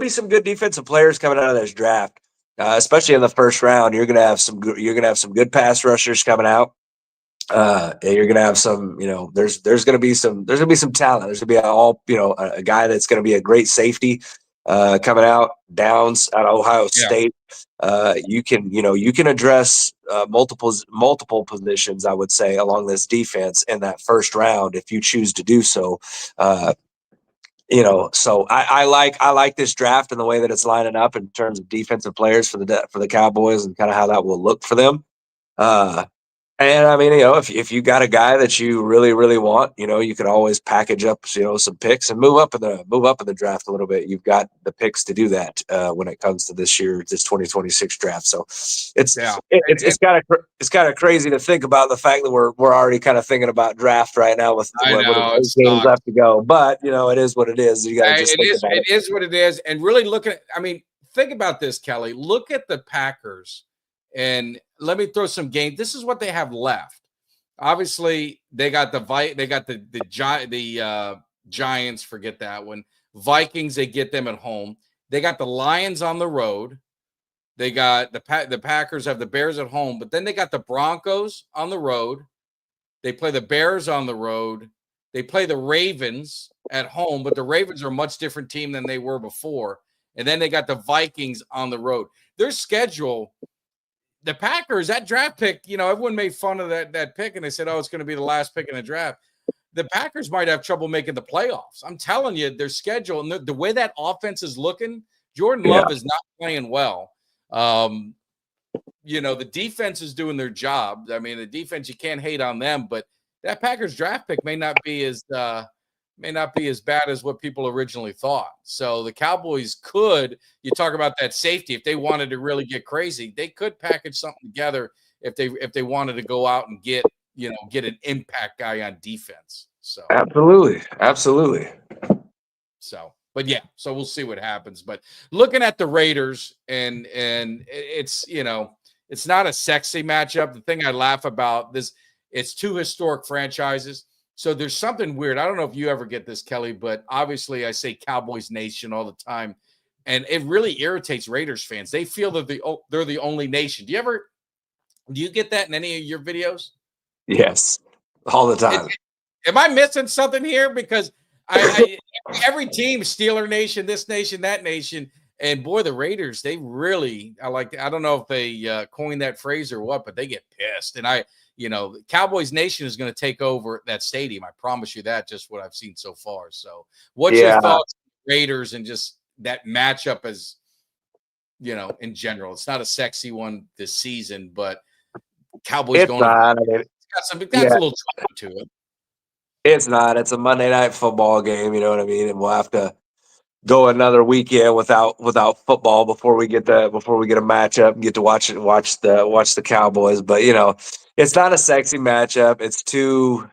Speaker 2: some good defensive players coming out of this draft, especially in the first round. You're gonna have some good pass rushers coming out. And you're gonna have some, there's gonna be some talent. There's gonna be a guy that's gonna be a great safety coming out, Downs out of Ohio State. You can address multiple positions, I would say, along this defense in that first round if you choose to do so. So I like this draft and the way that it's lining up in terms of defensive players for the Cowboys and kind of how that will look for them. And I mean, if you got a guy that you really, really want, you can always package up, some picks and move up in the draft a little bit. You've got the picks to do that when it comes to this 2026 draft. So it's kind of crazy to think about the fact that we're already kind of thinking about draft right now with games left to go. But it is what it is. You got to just
Speaker 1: it is what it is. And really think about this, Kelly. Look at the Packers. And let me throw some games. This is what they have left. Obviously, they got the Giants. Forget that one. Vikings. They get them at home. They got the Lions on the road. They got the Packers have the Bears at home, but then they got the Broncos on the road. They play the Bears on the road. They play the Ravens at home, but the Ravens are a much different team than they were before. And then they got the Vikings on the road. Their schedule. The Packers, that draft pick, everyone made fun of that pick, and they said, it's going to be the last pick in the draft. The Packers might have trouble making the playoffs. I'm telling you, their schedule and the way that offense is looking, Jordan Love is not playing well. The defense is doing their job. I mean, the defense, you can't hate on them, but that Packers draft pick may not be as bad as what people originally thought. So the Cowboys you talk about that safety, if they wanted to really get crazy, they could package something together if they wanted to go out and get an impact guy on defense. So
Speaker 2: absolutely.
Speaker 1: So we'll see what happens. But looking at the Raiders and it's it's not a sexy matchup. The thing I laugh about this, it's 2 historic franchises. So there's something weird. I don't know if you ever get this, Kelly, but obviously I say Cowboys Nation all the time, and it really irritates Raiders fans. They feel that they're the only nation. Do you get that in any of your videos?
Speaker 2: Yes, all the time.
Speaker 1: Am I missing something here? Because every team, Steeler Nation, this nation, that nation, and boy, the Raiders, they really, I don't know if they coined that phrase or what, but they get pissed. And Cowboys Nation is going to take over that stadium. I promise you that, just what I've seen so far. So what's your thoughts on Raiders and just that matchup as, in general? It's not a sexy one this season, but Cowboys it's got a little trouble to it.
Speaker 2: It's not. It's a Monday Night Football game, you know what I mean? And we'll have to go another weekend without football before we get a matchup and get to watch the Cowboys. But it's not a sexy matchup. It's two,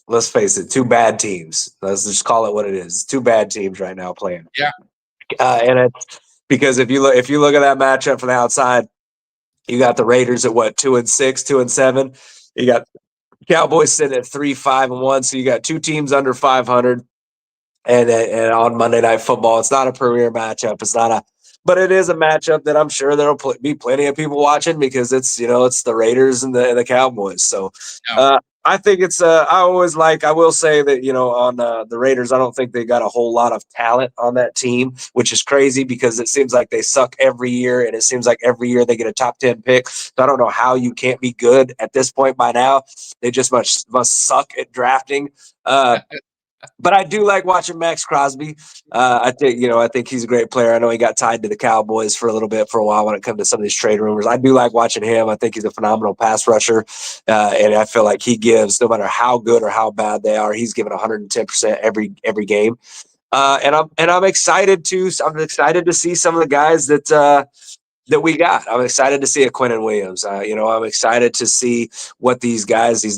Speaker 2: let's face it, two bad teams. Let's just call it what it is. Two bad teams right now playing.
Speaker 1: Yeah.
Speaker 2: And it's because if you look at that matchup from the outside, you got the Raiders at what, 2-6, 2-7. You got Cowboys sitting at 3-5-1. So you got two teams under 500. And on Monday Night Football, it's not a premier matchup. But it is a matchup that I'm sure there'll be plenty of people watching because it's the Raiders and the Cowboys. So I think it's I will say that on the Raiders, I don't think they got a whole lot of talent on that team, which is crazy because it seems like they suck every year, and it seems like every year they get a top 10 pick. So I don't know how you can't be good at this point by now. They just must suck at drafting. But I do like watching Max Crosby. I think he's a great player. I know he got tied to the Cowboys for a while when it comes to some of these trade rumors. I do like watching him. I think he's a phenomenal pass rusher, and I feel like he gives, no matter how good or how bad they are, he's giving 110% every game. And I'm excited to see some of the guys that we got. I'm excited to see a Quinnen Williams. I'm excited to see what these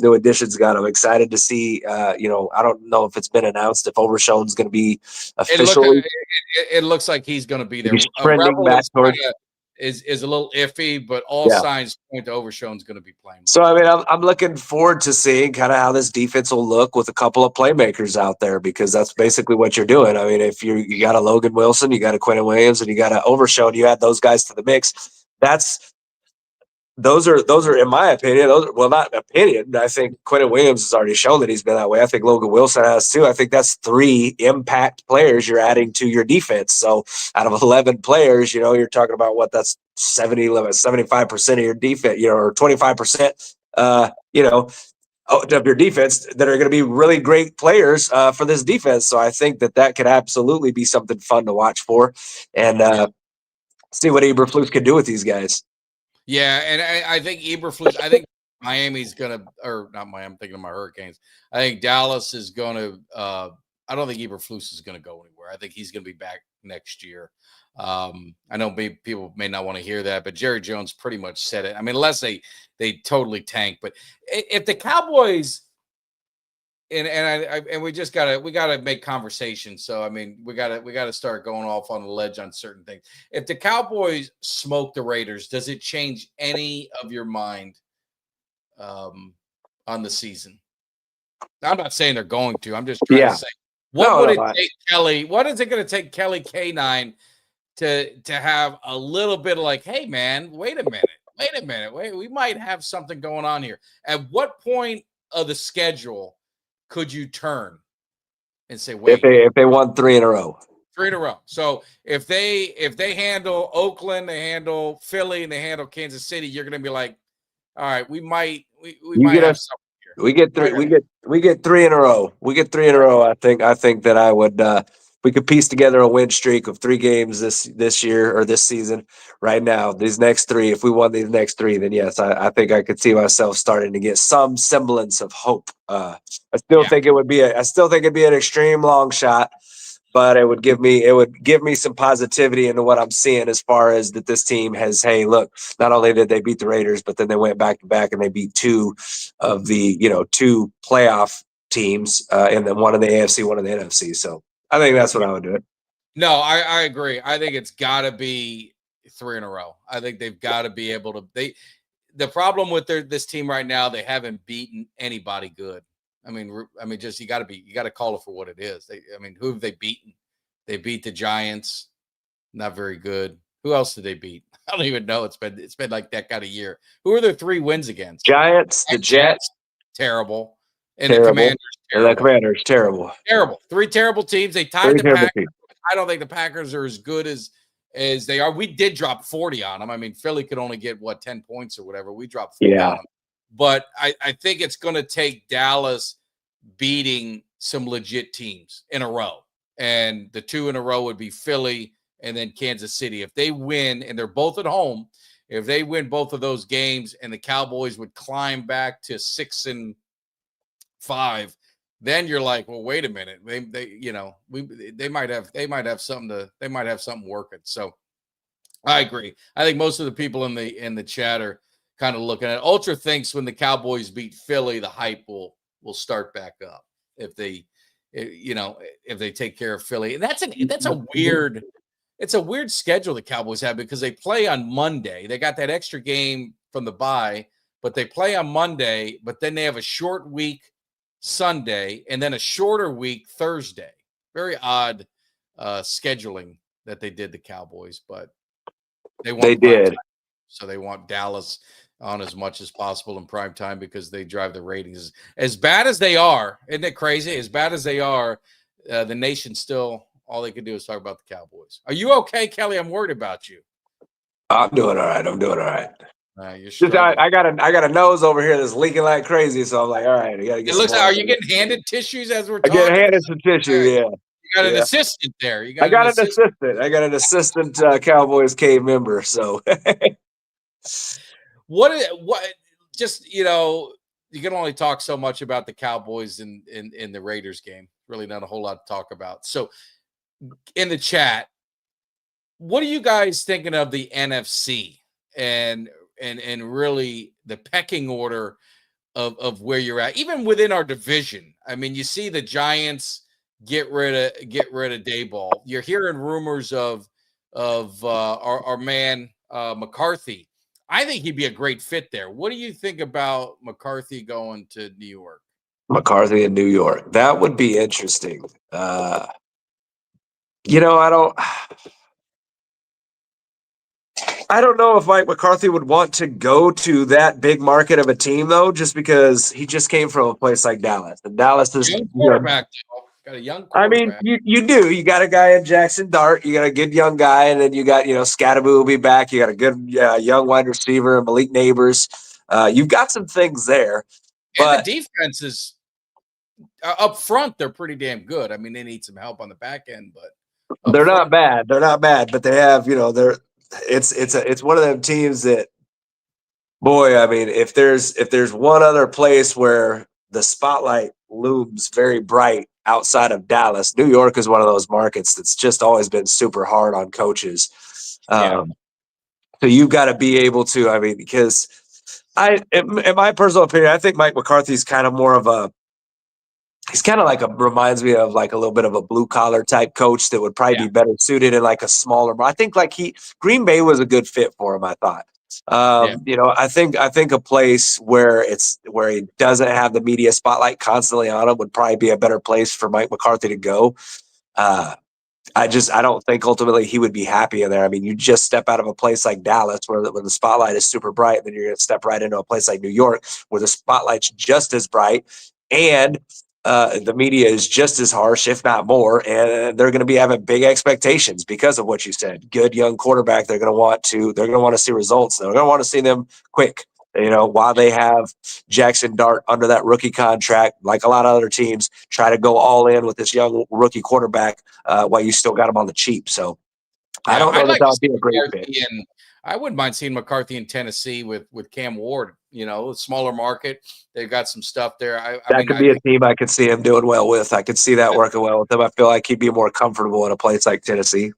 Speaker 2: new additions got. I'm excited to see, I don't know if it's been announced if Overshown's going to be officially.
Speaker 1: It looks like he's going to be there.
Speaker 2: He's trending back towards.
Speaker 1: Is a little iffy, but all signs point to Overshown's going to be playing.
Speaker 2: So, I mean, I'm looking forward to seeing kind of how this defense will look with a couple of playmakers out there, because that's basically what you're doing. I mean, if you got a Logan Wilson, you got a Quinnen Williams, and you got a Overshown, you add those guys to the mix. Those are in my opinion. Not opinion. I think Quinnen Williams has already shown that he's been that way. I think Logan Wilson has too. I think that's 3 impact players you're adding to your defense. So out of 11 players, you're talking about that's 75% of your defense, or 25%, of your defense that are going to be really great players for this defense. So I think that could absolutely be something fun to watch for, and see what Eberflus could do with these guys.
Speaker 1: Yeah, and I think Eberflus. I think Miami's gonna, or not Miami. I'm thinking of my Hurricanes. I think Dallas is gonna. I don't think Eberflus is gonna go anywhere. I think he's gonna be back next year. I know people may not want to hear that, but Jerry Jones pretty much said it. I mean, unless they totally tank. But if the Cowboys, and we just gotta make conversation. So I mean, we gotta start going off on the ledge on certain things. If the Cowboys smoke the Raiders, does it change any of your mind on the season? I'm not saying they're going to. I'm just trying to say, what it take Kelly? What is it going to take Kelly K9 to have a little bit of like, hey man, wait a minute, we might have something going on here. At what point of the schedule could you turn and say, wait,
Speaker 2: if they won 3 in a row?
Speaker 1: 3 in a row. So if they handle Oakland, they handle Philly, and they handle Kansas City, you're going to be like, all right, we might have something here.
Speaker 2: We get 3 in a row. We get 3 in a row. I think that I would we could piece together a win streak of 3 games this year or this season right now. These next 3, if we won these next 3, then yes, I think I could see myself starting to get some semblance of hope. I still think it'd be an extreme long shot, but it would give me some positivity into what I'm seeing as far as that this team has. Hey, look, not only did they beat the Raiders, but then they went back to back and they beat 2 of the 2 playoff teams, and then one in the AFC, one in the NFC. So I think that's what I would do it.
Speaker 1: No, I agree. I think it's got to be 3 in a row. I think they've got to be able to. The problem with this team right now, they haven't beaten anybody good. I mean, just you got to call it for what it is. Who have they beaten? They beat the Giants, not very good. Who else did they beat? I don't even know. It's been like that kind of year. Who are their 3 wins against?
Speaker 2: Giants, the Jets,
Speaker 1: terrible, and the Commanders, terrible.
Speaker 2: And the Commanders, terrible.
Speaker 1: 3 terrible teams. They tied the Packers. I don't think the Packers are as good as they are. We did drop 40 on them. I mean, Philly could only get 10 points or whatever. We dropped 40 on them. But I think it's going to take Dallas beating some legit teams in a row. And the 2 in a row would be Philly and then Kansas City. If they win, and they're both at home, if they win both of those games and the Cowboys would climb back to 6-5, then you're like, well, wait a minute. They might have something working. So I agree. I think most of the people in the chat are kind of looking at it. Ultra thinks when the Cowboys beat Philly, the hype will start back up if they take care of Philly. And that's a weird schedule the Cowboys have because they play on Monday. They got that extra game from the bye, but they play on Monday, but then they have a short week Sunday and then a shorter week Thursday. Very odd scheduling that they did the Cowboys, but
Speaker 2: They did.
Speaker 1: so they want Dallas on as much as possible in prime time because they drive the ratings. As bad as they are, isn't it crazy? As bad as they are, the nation still, all they can do is talk about the Cowboys. Are you okay, Kelly? I'm worried about you.
Speaker 2: I'm doing all right.
Speaker 1: You're
Speaker 2: Just,
Speaker 1: struggling.
Speaker 2: I got a nose over here that's leaking like crazy, so I'm like, all right, I gotta get.
Speaker 1: It looks like, are you getting handed tissues as we're
Speaker 2: I
Speaker 1: talking?
Speaker 2: get handed some tissue.
Speaker 1: Right.
Speaker 2: Yeah,
Speaker 1: You got an assistant there.
Speaker 2: I got an assistant. I got an assistant Cowboys cave member. So
Speaker 1: what just you can only talk so much about the Cowboys in the Raiders game. Really not a whole lot to talk about. So in the chat, what are you guys thinking of the NFC and really the pecking order of where you're at, even within our division? I mean, you see the Giants get rid of Dayball. You're hearing rumors of our man McCarthy. I think he'd be a great fit there. What do you think about McCarthy going to New York?
Speaker 2: McCarthy in New York, that would be interesting. I don't know if Mike McCarthy would want to go to that big market of a team, though, just because he just came from a place like Dallas. And Dallas is
Speaker 1: young quarterback. Got a young quarterback.
Speaker 2: I mean, you do. You got a guy in Jackson Dart. You got a good young guy, and then you got Scattaboo will be back. You got a good young wide receiver, Malik Neighbors. You've got some things there, but
Speaker 1: and the defense is up front. They're pretty damn good. I mean, they need some help on the back end, but
Speaker 2: they're not bad. They're not bad, but they have it's one of them teams that, boy, I mean, if there's one other place where the spotlight looms very bright outside of Dallas, New York is one of those markets that's just always been super hard on coaches. So you've got to be able to, I mean, because in my personal opinion, I think Mike McCarthy's kind of more of he's kind of like reminds me of like a little bit of a blue collar type coach that would probably be better suited in like a smaller. I think like Green Bay was a good fit for him. I thought. I think a place where he doesn't have the media spotlight constantly on him would probably be a better place for Mike McCarthy to go. I don't think ultimately he would be happy in there. I mean, you just step out of a place like Dallas where the spotlight is super bright, and then you're going to step right into a place like New York where the spotlight's just as bright and the media is just as harsh, if not more, and they're going to be having big expectations because of what you said. Good young quarterback. They're going to want to see results. They're going to want to see them quick. While they have Jackson Dart under that rookie contract, like a lot of other teams, try to go all in with this young rookie quarterback while you still got him on the cheap. So I don't know that would be a great fit.
Speaker 1: I wouldn't mind seeing McCarthy in Tennessee with Cam Ward. A smaller market. They've got some stuff there.
Speaker 2: That could be a team I could see him doing well with. I could see that working well with him. I feel like he'd be more comfortable in a place like Tennessee.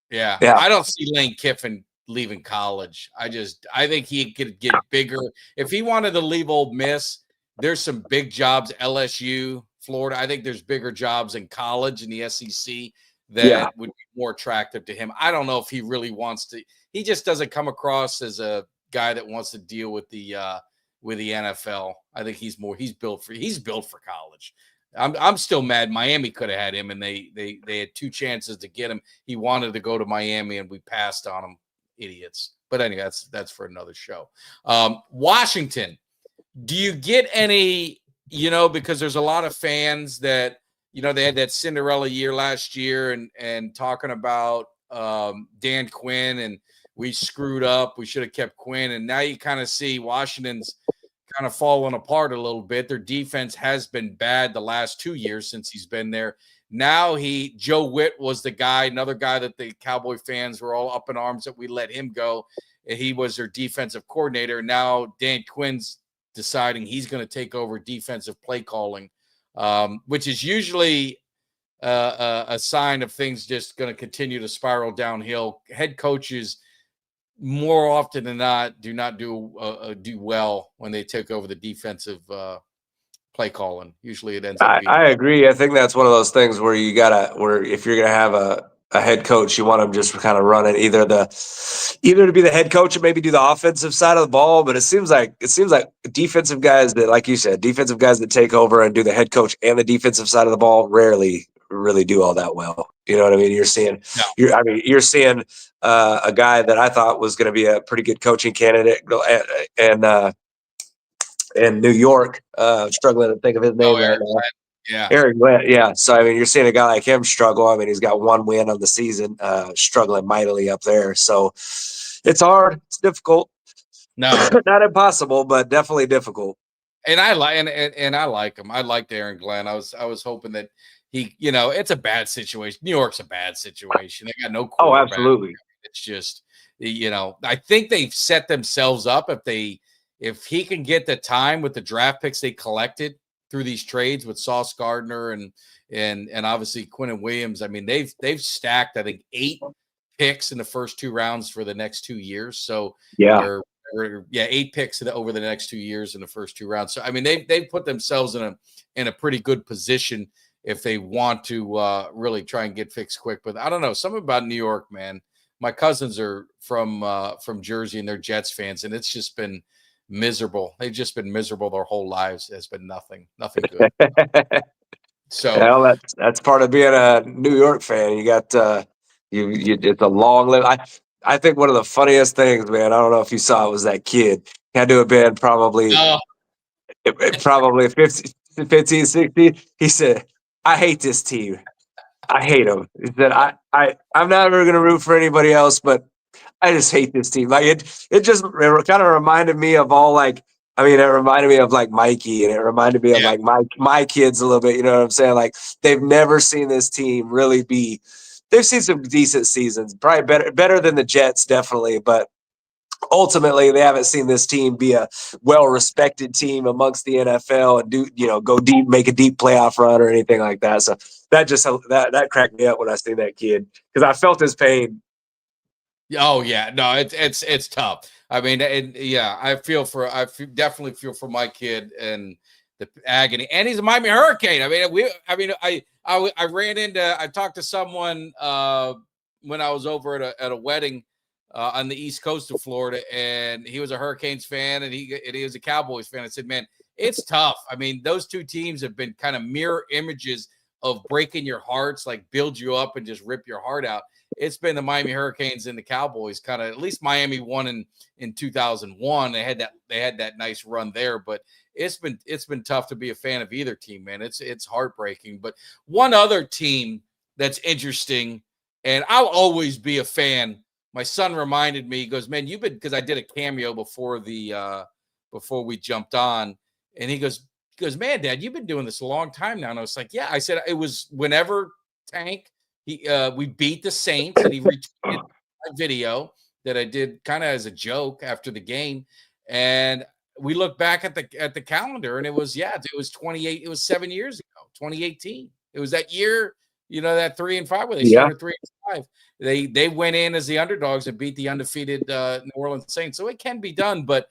Speaker 1: Yeah. I don't see Lane Kiffin leaving college. I think he could get bigger. If he wanted to leave Ole Miss, there's some big jobs, LSU, Florida. I think there's bigger jobs in college in the SEC that would be more attractive to him. I don't know if he really wants to. He just doesn't come across as a guy that wants to deal with the NFL. I think he's built for college. I'm still mad. Miami could have had him, and they had two chances to get him. He wanted to go to Miami, and we passed on him. Idiots. But anyway, that's for another show. Washington, do you get any? Because there's a lot of fans that they had that Cinderella year last year, and talking about Dan Quinn, and we screwed up. We should have kept Quinn, and now you kind of see Washington's kind of falling apart a little bit. Their defense has been bad the last 2 years since he's been there. Now Joe Witt was the guy, another guy that the Cowboy fans were all up in arms that we let him go. He was their defensive coordinator. Now Dan Quinn's deciding he's going to take over defensive play calling which is usually a sign of things just going to continue to spiral downhill. Head coaches, more often than not, do not do well when they take over the defensive play calling. Usually it ends up being.
Speaker 2: I agree. I think that's one of those things where where if you're gonna have a head coach, you want them just kind of running either to be the head coach and maybe do the offensive side of the ball. But it seems like defensive guys that, like you said, defensive guys that take over and do the head coach and the defensive side of the ball rarely really do all that well. You know what I mean? You're seeing a guy that I thought was going to be a pretty good coaching candidate and in New York, struggling to think of his name right now.
Speaker 1: Yeah.
Speaker 2: Eric Glenn, yeah. So, I mean, you're seeing a guy like him struggle. I mean, he's got one win on the season, struggling mightily up there. So it's hard. It's difficult.
Speaker 1: No.
Speaker 2: Not impossible, but definitely difficult.
Speaker 1: And I like him. I liked Aaron Glenn. I was hoping that he, it's a bad situation. New York's a bad situation. They got no quarterback.
Speaker 2: Oh, absolutely.
Speaker 1: It's just, I think they've set themselves up if he can get the time with the draft picks they collected through these trades with Sauce Gardner and obviously Quinnen Williams. I mean, they've stacked, I think, 8 picks in the first 2 rounds for the next 2 years. So
Speaker 2: yeah,
Speaker 1: 8 picks over the next 2 years in the first 2 rounds. So I mean, they've put themselves in a pretty good position if they want to really try and get fixed quick. But I don't know, something about New York, man. My cousins are from Jersey and they're Jets fans, and it's just been miserable. They've just been miserable their whole lives. There's been nothing good. So
Speaker 2: well, that's part of being a New York fan. You got it's a long live. I think one of the funniest things, man, I don't know if you saw it, was that kid. Had to have been probably 15, 16. He said, "I hate this team. I hate them." He said, I'm not ever going to root for anybody else, but I just hate this team. Like it just kind of reminded me of it reminded me of like Mikey, and it reminded me of like my kids a little bit. You know what I'm saying? Like they've never seen this team really be. They've seen some decent seasons, probably better than the Jets, definitely, but ultimately they haven't seen this team be a well-respected team amongst the NFL and go deep, make a deep playoff run or anything like that. So that cracked me up when I seen that kid, because I felt his pain.
Speaker 1: Oh yeah, no, it's tough. I mean, I definitely feel for my kid and the agony, and he's a Miami Hurricane. I talked to someone when I was over at a wedding on the East Coast of Florida, and he was a Hurricanes fan, and he was a Cowboys fan. I said, man, it's tough. I mean, those two teams have been kind of mirror images of breaking your hearts, like build you up and just rip your heart out. It's been the Miami Hurricanes and the Cowboys, kind of. At least Miami won in 2001. They had that nice run there, but it's been tough to be a fan of either team, man. It's heartbreaking. But one other team that's interesting, and I'll always be a fan. My son reminded me, he goes, man, because I did a cameo before we jumped on, and he goes, man, Dad, you've been doing this a long time now. And I was like, yeah. I said it was whenever Tank. We beat the Saints, and he retweeted my video that I did kind of as a joke after the game. And we look back at the calendar, and it was 28. It was 7 years ago, 2018. It was that year, that 3-5 where they started 3-5. They went in as the underdogs and beat the undefeated New Orleans Saints. So it can be done, but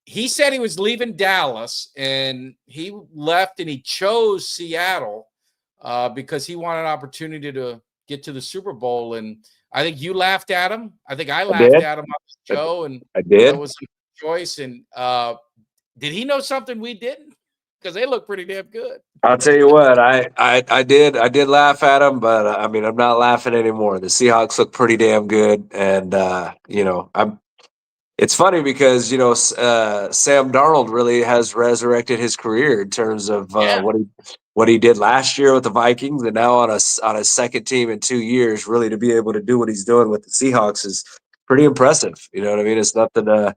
Speaker 1: he said he was leaving Dallas, and he left and he chose Seattle because he wanted an opportunity to get to the Super Bowl. And I think you laughed at him. I think I laughed at him on the show, and
Speaker 2: I did.
Speaker 1: That was a choice. And did he know something we didn't? Because they look pretty damn good.
Speaker 2: I'll tell you what, I did laugh at him, but I'm not laughing anymore. The Seahawks look pretty damn good, and It's funny because Sam Darnold really has resurrected his career in terms of what he did last year with the Vikings, and now on a second team in 2 years, really to be able to do what he's doing with the Seahawks is pretty impressive. You know what I mean? It's nothing to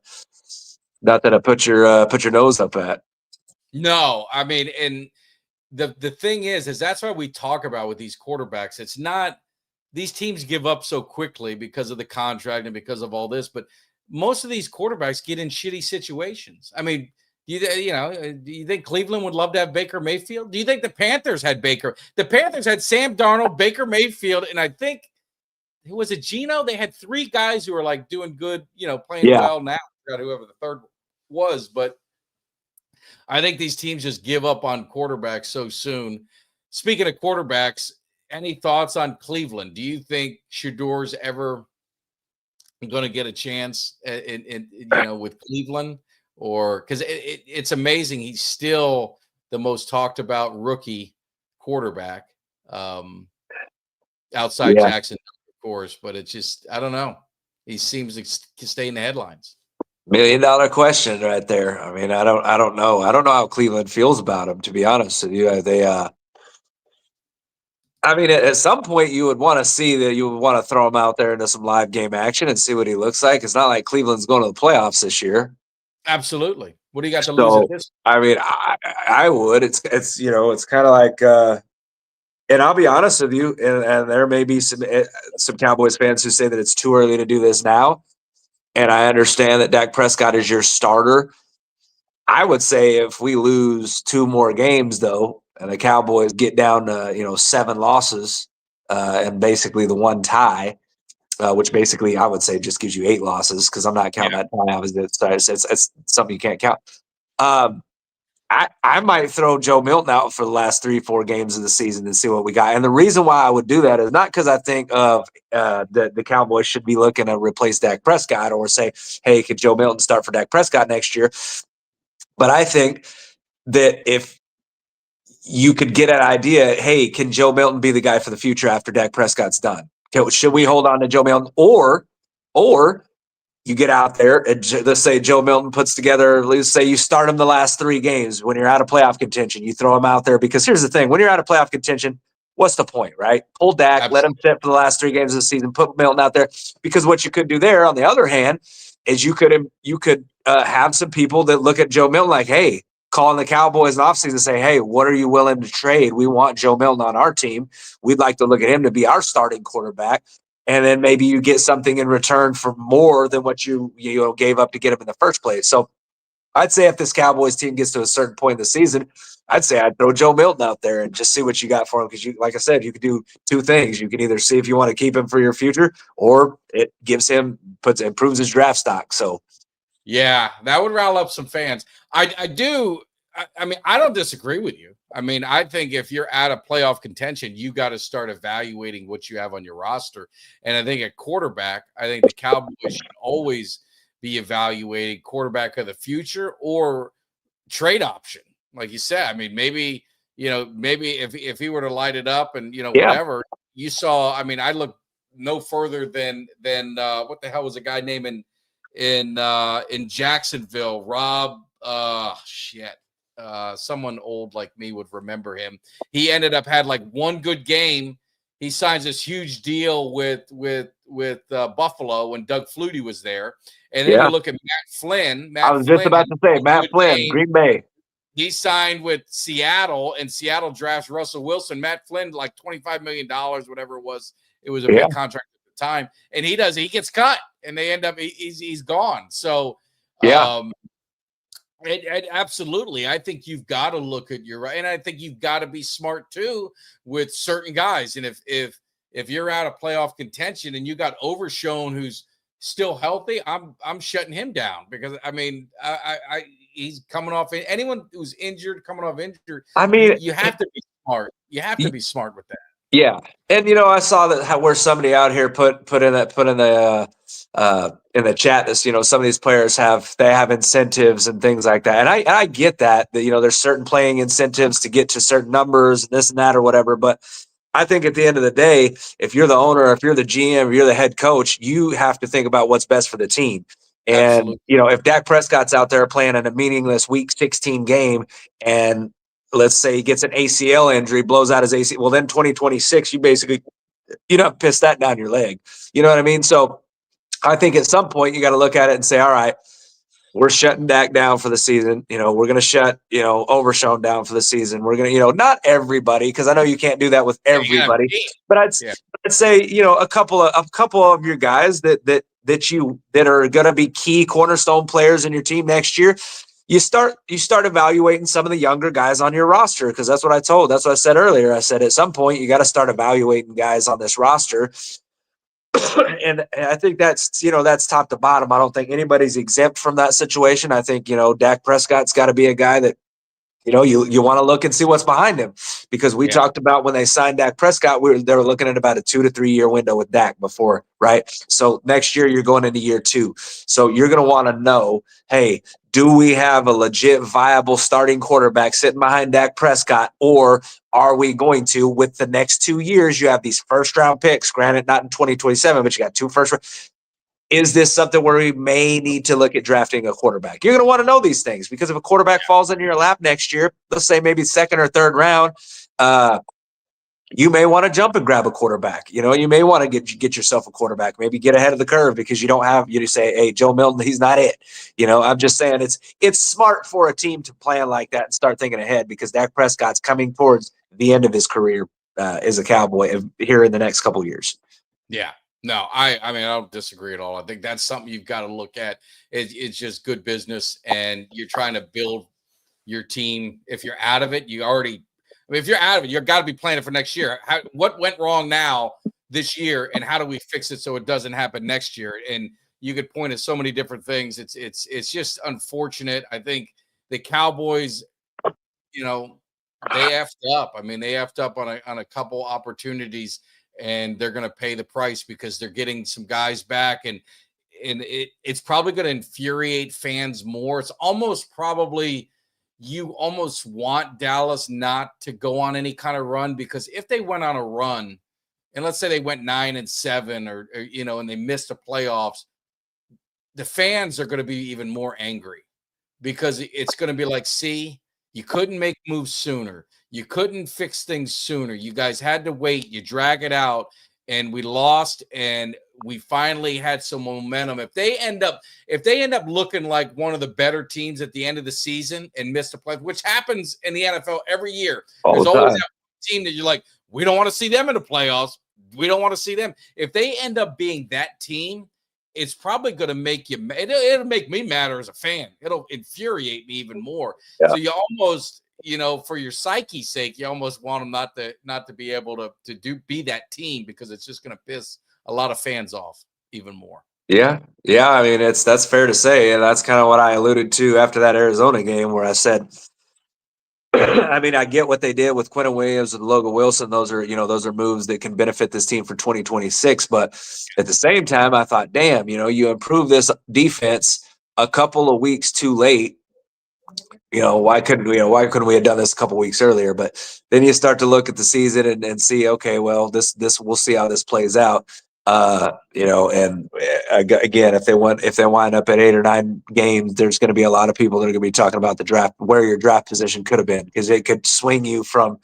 Speaker 2: put your nose up at.
Speaker 1: No, I mean, and the thing is that's why we talk about with these quarterbacks. It's not these teams give up so quickly because of the contract and because of all this, but most of these quarterbacks get in shitty situations. I mean, Do you think Cleveland would love to have Baker Mayfield? Do you think the Panthers had Baker? The Panthers had Sam Darnold, Baker Mayfield, and I think who was it? Geno. They had three guys who were like doing good, playing well now. I forgot whoever the third was, but I think these teams just give up on quarterbacks so soon. Speaking of quarterbacks, any thoughts on Cleveland? Do you think Shador's ever going to get a chance with Cleveland? Or because it's amazing, he's still the most talked about rookie quarterback outside Jackson, of course. But it's just, I don't know. He seems to stay in the headlines.
Speaker 2: $1 million question right there. I mean, I don't know. I don't know how Cleveland feels about him, to be honest with you. I mean, at some point you would want to see that you would want to throw him out there into some live game action and see what he looks like. It's not like Cleveland's going to the playoffs this year.
Speaker 1: Absolutely. What do you got to lose at this?
Speaker 2: I mean, I would. It's kind of like, and I'll be honest with you, and there may be some Cowboys fans who say that it's too early to do this now. And I understand that Dak Prescott is your starter. I would say if we lose 2 more games, though, and the Cowboys get down to 7 losses and basically the 1 tie, which basically I would say just gives you 8 losses because I'm not counting that tie out. It's something you can't count. I might throw Joe Milton out for the last 3-4 games of the season and see what we got. And the reason why I would do that is not because I think of the Cowboys should be looking to replace Dak Prescott or say, hey, could Joe Milton start for Dak Prescott next year? But I think that if you could get an idea, hey, can Joe Milton be the guy for the future after Dak Prescott's done? Should we hold on to Joe Milton? Or you get out there and let's say Joe Milton puts together, let's say you start him the last 3 games when you're out of playoff contention, you throw him out there because here's the thing, when you're out of playoff contention, what's the point, right? Pull Dak, Absolutely. Let him sit for the last 3 games of the season, put Milton out there because what you could do there on the other hand is you could have some people that look at Joe Milton like, hey, calling the Cowboys in offseason and say, hey, what are you willing to trade? We want Joe Milton on our team. We'd like to look at him to be our starting quarterback. And then maybe you get something in return for more than what you gave up to get him in the first place. So I'd say if this Cowboys team gets to a certain point in the season, I'd say I'd throw Joe Milton out there and just see what you got for him. Because like I said, you could do 2 things. You can either see if you want to keep him for your future, or it improves his draft stock. So
Speaker 1: yeah, that would rile up some fans. I mean, I don't disagree with you. I mean, I think if you're out of playoff contention, you got to start evaluating what you have on your roster. And I think at quarterback, I think the Cowboys should always be evaluating quarterback of the future or trade option. Like you said, I mean, maybe if he were to light it up and, whatever you saw, I mean, I look no further than what the hell was a guy named in Jacksonville, Rob, someone old like me would remember him. He ended up had like 1 good game. He signs this huge deal with Buffalo when Doug Flutie was there. And then you look at Matt Flynn.
Speaker 2: I was just about to say Matt Flynn, Green Bay.
Speaker 1: He signed with Seattle, and Seattle drafts Russell Wilson. Matt Flynn, like $25 million, whatever it was. It was a big contract at the time. And he gets cut, and they end up he's gone. So absolutely. I think you've got to look at and I think you've got to be smart too with certain guys. And if you're out of playoff contention and you got Overshown who's still healthy, I'm shutting him down because I mean he's coming off. Anyone who's coming off injured. I mean, you have to be smart. You have to be smart with that.
Speaker 2: Yeah, and I saw that where somebody out here put in the chat this. Some of these players have incentives and things like that, and I get that there's certain playing incentives to get to certain numbers and this and that or whatever. But I think at the end of the day, if you're the owner, if you're the GM, if you're the head coach, you have to think about what's best for the team. And Absolutely. If Dak Prescott's out there playing in a meaningless Week 16 game and let's say he gets an ACL injury, blows out his ACL. Well, then 2026, you basically, piss that down your leg. You know what I mean? So I think at some point you got to look at it and say, all right, we're shutting Dak down for the season. We're going to shut, Overshown down for the season. We're going to, not everybody, because I know you can't do that with everybody. But I'd say, a couple of your guys that are going to be key cornerstone players in your team next year. you start evaluating some of the younger guys on your roster, because that's what I said earlier. I said at some point you got to start evaluating guys on this roster. And I think that's top to bottom. I don't think anybody's exempt from that situation. I think, Dak Prescott's got to be a guy that, you want to look and see what's behind him, because we talked about when they signed Dak Prescott, they were looking at about a 2 to 3 year window with Dak before, right? So next year you're going into year 2. So you're going to want to know, hey, do we have a legit viable starting quarterback sitting behind Dak Prescott, or are we going to, with the next 2 years, you have these first round picks, granted not in 2027, but you got 2 first round. Is this something where we may need to look at drafting a quarterback? You're going to want to know these things, because if a quarterback falls into your lap next year, let's say maybe 2nd or 3rd round, you may want to jump and grab a quarterback. You may want to get yourself a quarterback, maybe get ahead of the curve, because you don't have, you say, hey, Joe Milton, he's not it. I'm just saying it's smart for a team to plan like that and start thinking ahead, because Dak Prescott's coming towards the end of his career as a Cowboy here in the next couple of years.
Speaker 1: Yeah. No, I mean, I don't disagree at all. I think that's something you've got to look at. It's just good business, and you're trying to build your team. If you're out of it, if you're out of it, you've got to be planning for next year. What went wrong this year, and how do we fix it so it doesn't happen next year? And you could point at so many different things. It's just unfortunate. I think the Cowboys, they effed up. I mean, they effed up on a couple opportunities, and they're going to pay the price because they're getting some guys back, and it's probably going to infuriate fans more. It's almost probably, you almost want Dallas not to go on any kind of run, because if they went on a run, and let's say they went 9-7 or and they missed the playoffs, the fans are going to be even more angry, because it's going to be like, see, you couldn't make moves sooner. You couldn't fix things sooner. You guys had to wait. You drag it out, and we lost, and we finally had some momentum. If they end up looking like one of the better teams at the end of the season and miss the play, which happens in the NFL every year, there's always that team that you're like, we don't want to see them in the playoffs. We don't want to see them. If they end up being that team, it's probably going to make you. It'll make me madder as a fan. It'll infuriate me even more. Yeah. So you almost, for your psyche's sake, you almost want them not to be able to be that team, because it's just going to piss a lot of fans off even more.
Speaker 2: Yeah. I mean, that's fair to say, and that's kind of what I alluded to after that Arizona game, where I said, I mean, I get what they did with Quentin Williams and Logan Wilson. Those are moves that can benefit this team for 2026. But at the same time, I thought, damn, you improve this defense a couple of weeks too late. Why couldn't we have done this a couple of weeks earlier? But then you start to look at the season and see, okay, well, this we'll see how this plays out. And again, if they wind up at 8 or 9 games, there's going to be a lot of people that are going to be talking about the draft, where your draft position could have been, because it could swing you from,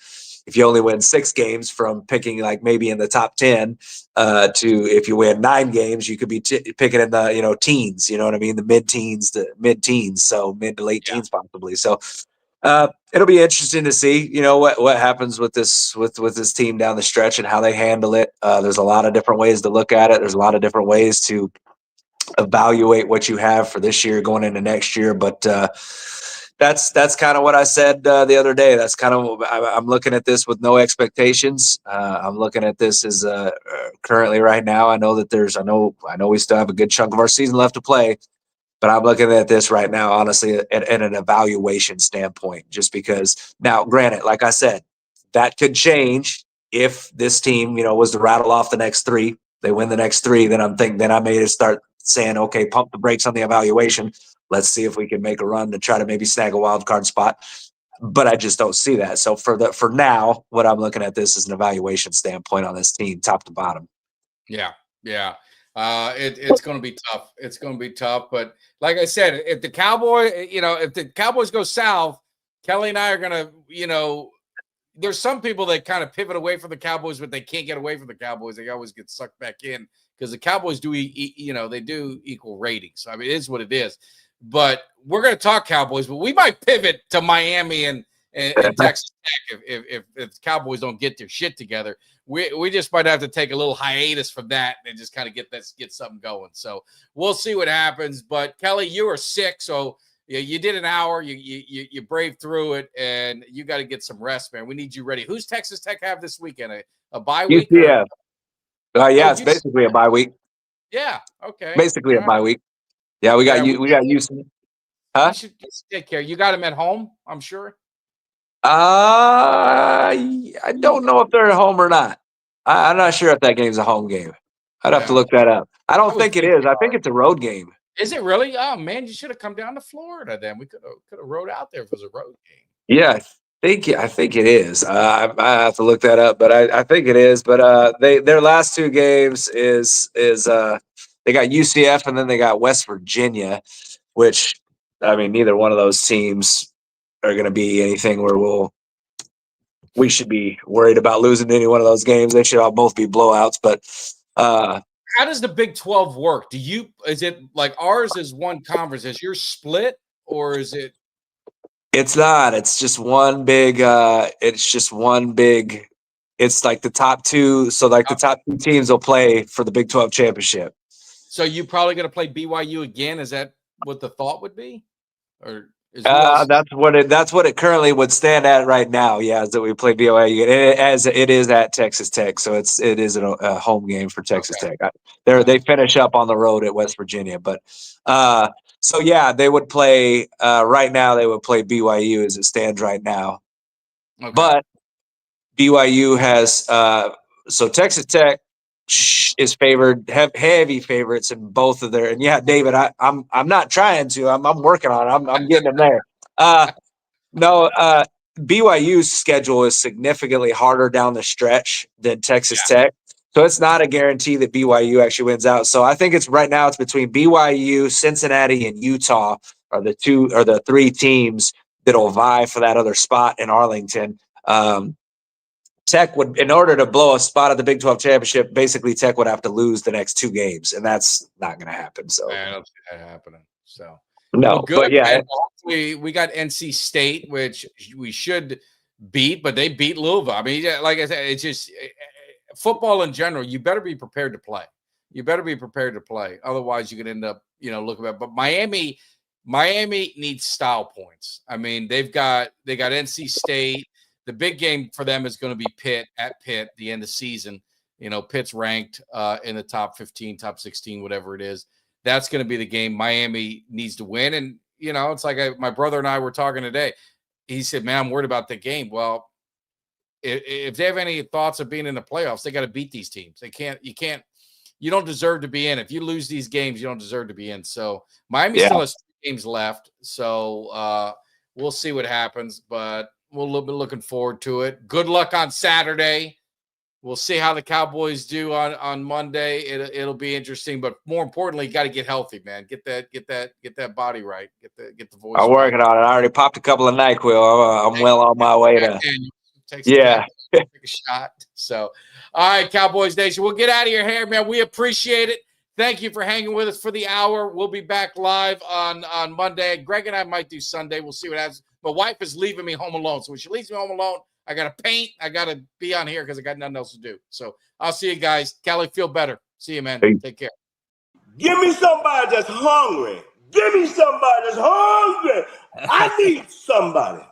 Speaker 2: if you only win 6 games, from picking like maybe in the top 10 to, if you win 9 games, you could be picking in the teens, the mid-teens to mid-teens, so mid to late teens possibly. So it'll be interesting to see, what happens with this team down the stretch and how they handle it. There's a lot of different ways to look at it. There's a lot of different ways to evaluate what you have for this year going into next year. But that's kind of what I said the other day. That's kind of, I'm looking at this with no expectations. I'm looking at this as currently right now. I know we still have a good chunk of our season left to play. But I'm looking at this right now, honestly, at an evaluation standpoint, just because now, granted, like I said, that could change if this team, was to rattle off the next 3, they win the next 3, then I may start saying, okay, pump the brakes on the evaluation. Let's see if we can make a run to try to maybe snag a wild card spot. But I just don't see that. So for now, what I'm looking at this is an evaluation standpoint on this team, top to bottom.
Speaker 1: Yeah. It's going to be tough. It's going to be tough. But like I said, if the Cowboys go south, Kelly and I are going to, there's some people that kind of pivot away from the Cowboys, but they can't get away from the Cowboys. They always get sucked back in, because the Cowboys do, they do equal ratings. I mean, it is what it is. But we're going to talk Cowboys, but we might pivot to Miami and Texas Tech if the Cowboys don't get their shit together. We just might have to take a little hiatus from that and just kind of get something going. So we'll see what happens. But Kelly, you are sick, so You did an hour. You braved through it, and you got to get some rest, man. We need you ready. Who's Texas Tech have this weekend? A bye week?
Speaker 2: UCF. Yeah, it's
Speaker 1: UCF.
Speaker 2: basically a bye week.
Speaker 1: Yeah. Okay.
Speaker 2: Basically a bye week. Yeah, we got UCF. Huh?
Speaker 1: You should take care. You got them at home, I'm sure.
Speaker 2: I don't know if they're at home or not. I'm not sure if that game's a home game. I'd have to look that up. I don't think it is. I think it's a road game.
Speaker 1: Is it really? Oh man, you should have come down to Florida then. We could have rode out there if it was a road game.
Speaker 2: Yeah, I think it is. I have to look that up, but I think it is. But their last two games is they got UCF and then they got West Virginia, which I mean neither one of those teams are going to be anything where we should be worried about losing any one of those games. They should all both be blowouts. But
Speaker 1: how does the Big 12 work? Is it like ours is one conference? Is yours split or is it?
Speaker 2: It's not. It's just one big. It's like the top two. So like the top two teams will play for the Big 12 championship.
Speaker 1: So you probably going to play BYU again? Is that what the thought would be? Or is
Speaker 2: that's what it currently would stand at right now. Yeah, is that we play BYU as it is at Texas Tech. So it is a home game for Texas Tech. They finish up on the road at West Virginia, but so yeah, they would play right now. They would play BYU as it stands right now. Okay. But BYU has so Texas Tech is favored, have heavy favorites in both of their. And yeah, David, I'm not trying to. I'm working on it. I'm getting them there. BYU's schedule is significantly harder down the stretch than Texas Tech. So it's not a guarantee that BYU actually wins out. So I think it's between BYU, Cincinnati, and Utah are the three teams that'll vie for that other spot in Arlington. Tech would, in order to blow a spot at the Big 12 championship, basically Tech would have to lose the next two games, and that's not going to happen. So
Speaker 1: I don't see that happening. So
Speaker 2: no, good. But yeah,
Speaker 1: we got NC State, which we should beat, but they beat Louisville. I mean, like I said, it's just football in general. You better be prepared to play. Otherwise, you could end up, looking at. But Miami needs style points. I mean, they got NC State. The big game for them is going to be Pitt at Pitt, the end of the season. Pitt's ranked in the top 15, top 16, whatever it is. That's going to be the game Miami needs to win. And, it's like my brother and I were talking today. He said, man, I'm worried about the game. Well, if they have any thoughts of being in the playoffs, they got to beat these teams. You don't deserve to be in. If you lose these games, you don't deserve to be in. So Miami still has 2 games left. So we'll see what happens, but we'll be looking forward to it. Good luck on Saturday. We'll see how the Cowboys do on Monday. It'll be interesting, but more importantly, you got to get healthy, man. Get that body right. Get the voice.
Speaker 2: I'm working on it. I already popped a couple of NyQuil. I'm well on my way to.
Speaker 1: Take a shot. So, all right, Cowboys Nation, we'll get out of your hair, man. We appreciate it. Thank you for hanging with us for the hour. We'll be back live on Monday. Greg and I might do Sunday. We'll see what happens. My wife is leaving me home alone. So when she leaves me home alone, I got to paint. I got to be on here because I got nothing else to do. So I'll see you guys. Callie, feel better. See you, man. Take care.
Speaker 3: Give me somebody that's hungry. Give me somebody that's hungry. I need somebody.